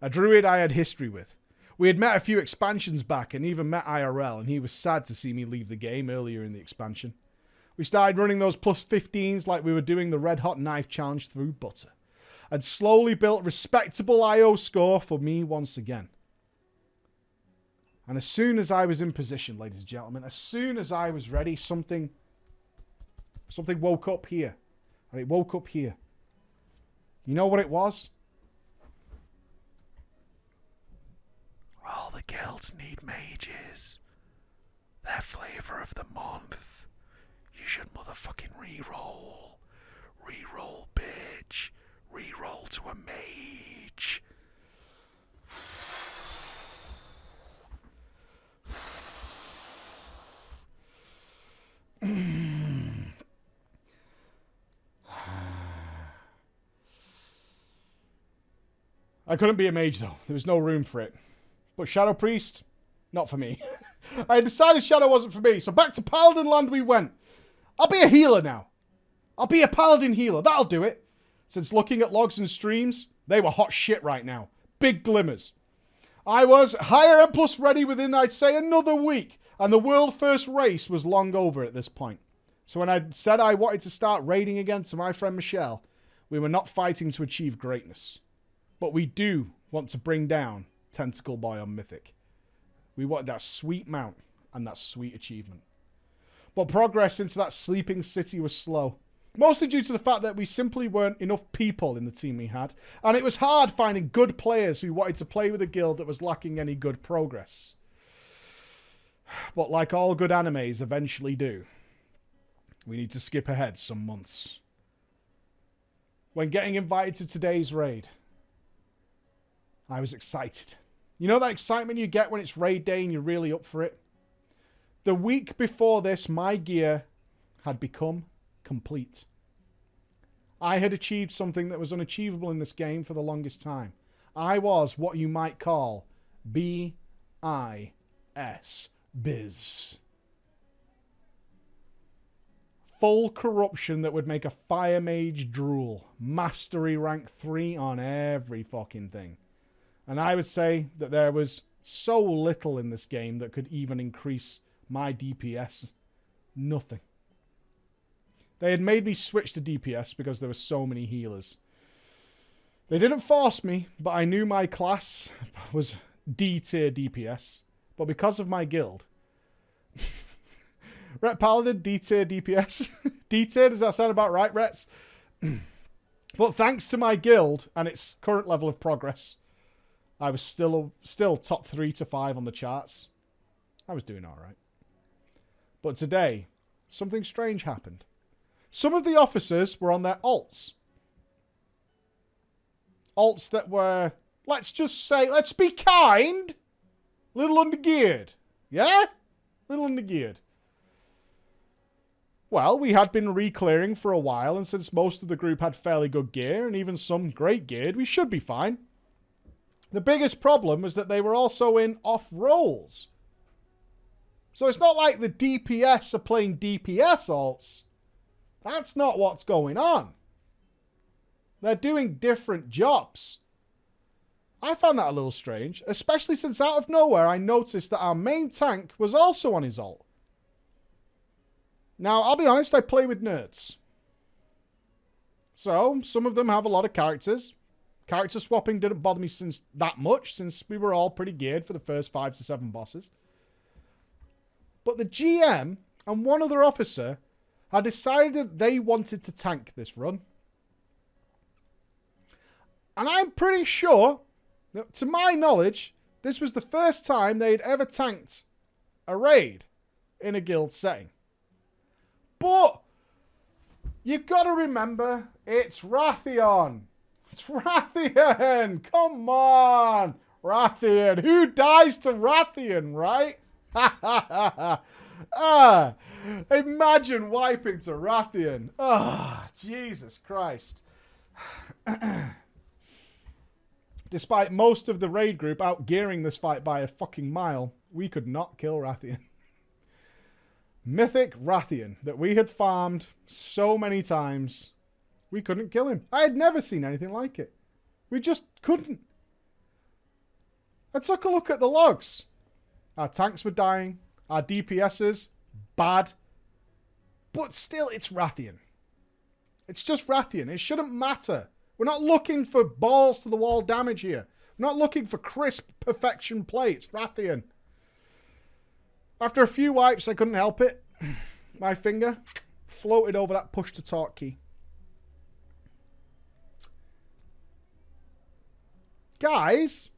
A druid I had history with. We had met a few expansions back and even met IRL, and he was sad to see me leave the game earlier in the expansion. We started running those plus 15s like we were doing the Red Hot Knife Challenge through butter. And slowly built respectable IO score for me once again. And as soon as I was in position, ladies and gentlemen, as soon as I was ready, something woke up here. And it woke up here. You know what it was? All the guilds need mages. They're flavor of the month. You should motherfucking re-roll. Re-roll, bitch. Reroll to a mage. I couldn't be a mage though. There was no room for it. But Shadow Priest, not for me. I decided Shadow wasn't for me. So back to Paladin land we went. I'll be a healer now. I'll be a Paladin healer. That'll do it. Since looking at logs and streams, they were hot shit right now. Big glimmers. I was higher and plus ready within, I'd say, another week. And the world first race was long over at this point. So when I said I wanted to start raiding again to my friend Michelle, we were not fighting to achieve greatness. But we do want to bring down Tentacle Boy on Mythic. We want that sweet mount and that sweet achievement. But progress into that sleeping city was slow. Mostly due to the fact that we simply weren't enough people in the team we had. And it was hard finding good players who wanted to play with a guild that was lacking any good progress. But like all good animes eventually do, we need to skip ahead some months. When getting invited to today's raid, I was excited. You know that excitement you get when it's raid day and you're really up for it? The week before this, my gear had become complete. I had achieved something that was unachievable in this game for the longest time. I was what you might call B-I-S, biz. Full corruption that would make a fire mage drool. Mastery rank 3 on every fucking thing. And I would say that there was so little in this game that could even increase my DPS. Nothing. They had made me switch to DPS because there were so many healers. They didn't force me, but I knew my class was D-tier DPS. But because of my guild... Ret Paladin, D-tier DPS. D-tier, does that sound about right, Rets? But thanks to my guild and its current level of progress, I was still top 3 to 5 on the charts. I was doing alright. But today, something strange happened. Some of the officers were on their alts. Alts that were, let's just say, let's be kind, little undergeared. Yeah? Little undergeared. Well, we had been re-clearing for a while, and since most of the group had fairly good gear, and even some great geared, we should be fine. The biggest problem was that they were also in off roles. So it's not like the DPS are playing DPS alts. That's not what's going on. They're doing different jobs. I found that a little strange, especially since out of nowhere I noticed that our main tank was also on his ult. Now, I'll be honest, I play with nerds. So, some of them have a lot of characters. Character swapping didn't bother me that much, since we were all pretty geared for the first 5 to 7 bosses. But the GM and one other officer had decided they wanted to tank this run. And I'm pretty sure, that, to my knowledge, this was the first time they'd ever tanked a raid in a guild setting. But you've got to remember, it's Rathion. It's Rathion. Come on, Rathion. Who dies to Rathion, right? Imagine wiping to Rathion. Jesus Christ. Despite most of the raid group outgearing this fight by a fucking mile, we could not kill Rathion. Mythic Rathion that we had farmed so many times, we couldn't kill him. I had never seen anything like it. We just couldn't. I took a look at the logs. Our tanks were dying. Our DPSs, bad. But still, it's Rathion. It's just Rathion. It shouldn't matter. We're not looking for balls to the wall damage here. We're not looking for crisp perfection play. It's Rathion. After a few wipes, I couldn't help it. My finger floated over that push to talk key. Guys,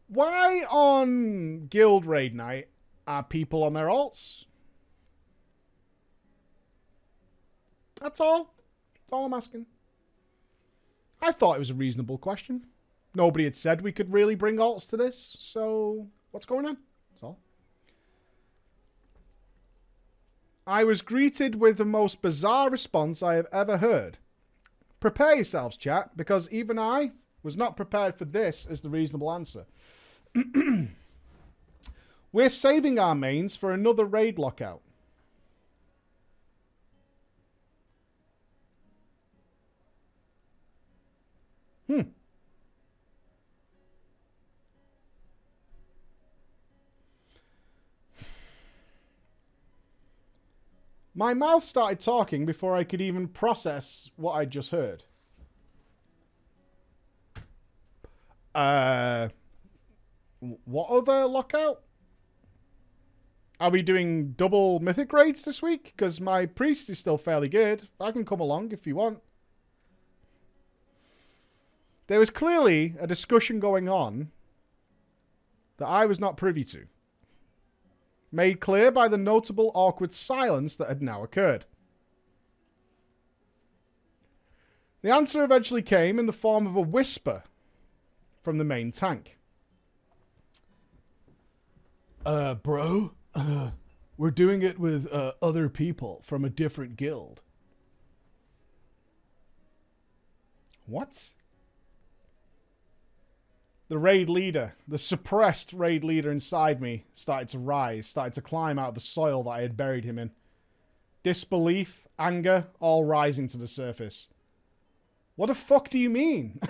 why on Guild Raid Night are people on their alts? That's all. That's all I'm asking. I thought it was a reasonable question. Nobody had said we could really bring alts to this, so what's going on? That's all. I was greeted with the most bizarre response I have ever heard. Prepare yourselves, chat, because even I Was not prepared for this as the reasonable answer. We're saving our mains for another raid lockout. My mouth started talking before I could even process what I just heard. What other lockout? Are we doing double mythic raids this week? Because my priest is still fairly good. I can come along if you want. There was clearly a discussion going on that I was not privy to. Made clear by the notable awkward silence that had now occurred. The answer eventually came in the form of a whisper from the main tank. Bro, we're doing it with other people from a different guild. What? The raid leader, the suppressed raid leader inside me, started to rise, started to climb out of the soil that I had buried him in. Disbelief, anger, all rising to the surface. What the fuck do you mean?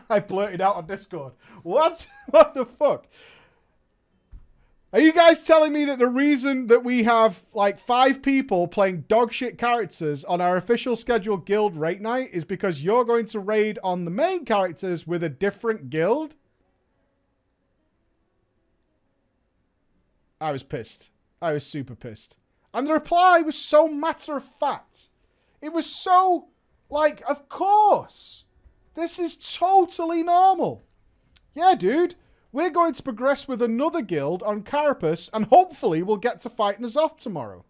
I blurted out on Discord. What? What the fuck? Are you guys telling me that the reason that we have like 5 people playing dogshit characters on our official scheduled guild raid night is because you're going to raid on the main characters with a different guild? I was pissed. I was super pissed. And the reply was so matter of fact. It was so, like, of course. This is totally normal. Yeah, dude. We're going to progress with another guild on Carapace, and hopefully we'll get to fight N'Zoth tomorrow.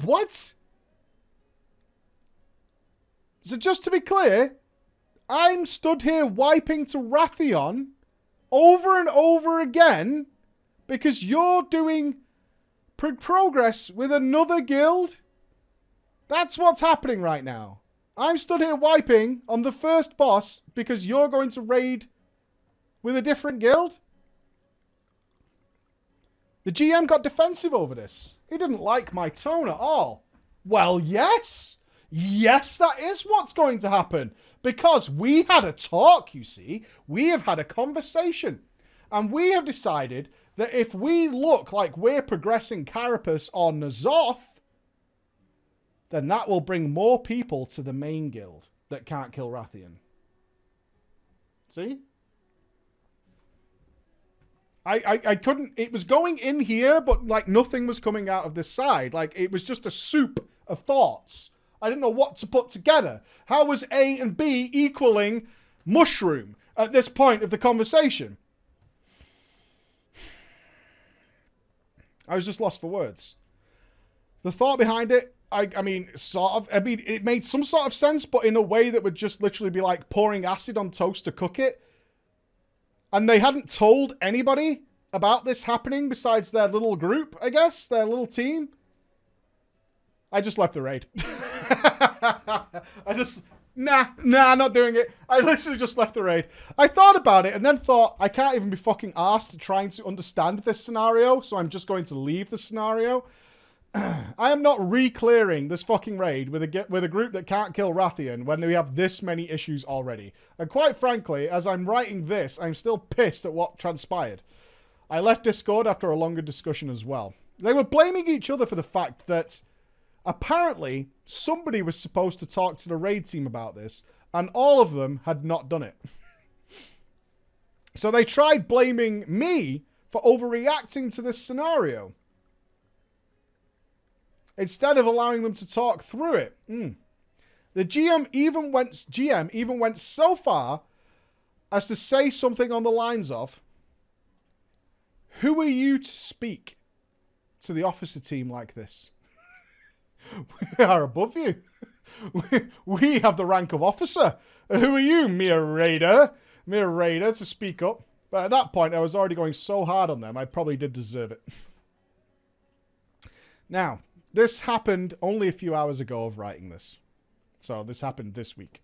What? So just to be clear, I'm stood here wiping to Wrathion over and over again because you're doing progress with another guild? That's what's happening right now. I'm stood here wiping on the first boss because you're going to raid with a different guild? The GM got defensive over this. He didn't like my tone at all. Well, yes. Yes, that is what's going to happen. Because we had a talk, you see. We have had a conversation. And we have decided that if we look like we're progressing Carapace or N'Zoth, then that will bring more people to the main guild that can't kill Wrathion. See? I couldn't... It was going in here, but like nothing was coming out of this side. Like it was just a soup of thoughts. I didn't know what to put together. How was A and B equaling mushroom at this point of the conversation? I was just lost for words. The thought behind it, I mean, sort of. I mean, it made some sort of sense, but in a way that would just literally be like pouring acid on toast to cook it. And they hadn't told anybody about this happening besides their little group, I guess, their little team. I just left the raid. Nah, not doing it. I literally just left the raid. I thought about it and then thought, I can't even be fucking arsed trying to understand this scenario, so I'm just going to leave the scenario. I am not re-clearing this fucking raid with a group that can't kill Wrathion when we have this many issues already. And quite frankly, as I'm writing this, I'm still pissed at what transpired. I left Discord after a longer discussion as well. They were blaming each other for the fact that apparently somebody was supposed to talk to the raid team about this, and all of them had not done it. So they tried blaming me for overreacting to this scenario, instead of allowing them to talk through it. The GM even went so far as to say something on the lines of, "Who are you to speak to the officer team like this? We are above you. We have the rank of officer. Who are you, mere raider to speak up?" But at that point, I was already going so hard on them, I probably did deserve it. Now, This happened only a few hours ago of writing this. So this happened this week.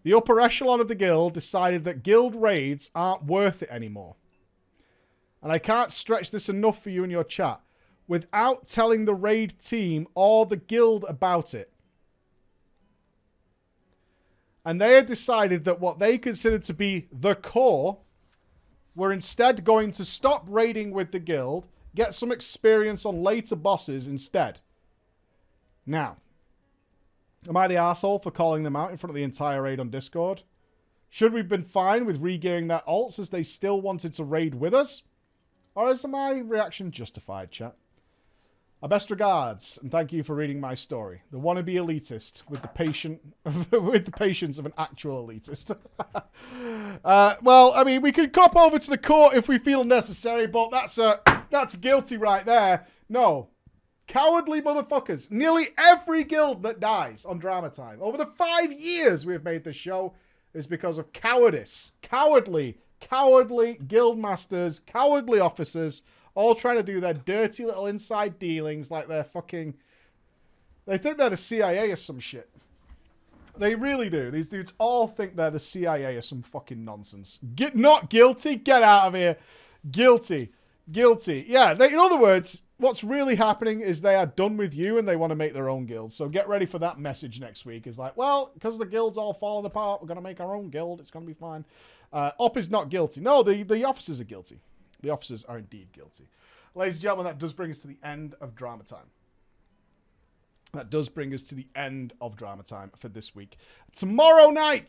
The upper echelon of the guild decided that guild raids aren't worth it anymore. And I can't stretch this enough for you in your chat. Without telling the raid team or the guild about it. And they had decided that what they considered to be the core were instead going to stop raiding with the guild, get some experience on later bosses instead. Now, am I the arsehole for calling them out in front of the entire raid on Discord? Should we have been fine with regearing their alts as they still wanted to raid with us? Or is my reaction justified, chat? Our best regards, and thank you for reading my story. The wannabe elitist with the patience of an actual elitist. Well, I mean, we could cop over to the court if we feel necessary, but that's guilty right there. No. Cowardly motherfuckers. Nearly every guild that dies on Drama Time over the 5 years we have made this show is because of cowardice. Cowardly guild masters, cowardly officers, all trying to do their dirty little inside dealings like they're fucking... They think they're the CIA or some shit. They really do. These dudes all think they're the CIA or some fucking nonsense. Not guilty? Get out of here. Guilty. Yeah, in other words, what's really happening is they are done with you and they want to make their own guild. So get ready for that message next week. It's like, well, because the guild's all falling apart, we're going to make our own guild. It's going to be fine. Op is not guilty. No, the officers are guilty. The officers are indeed guilty. Ladies and gentlemen, that does bring us to the end of Drama Time. That does bring us to the end of Drama Time for this week. Tomorrow night,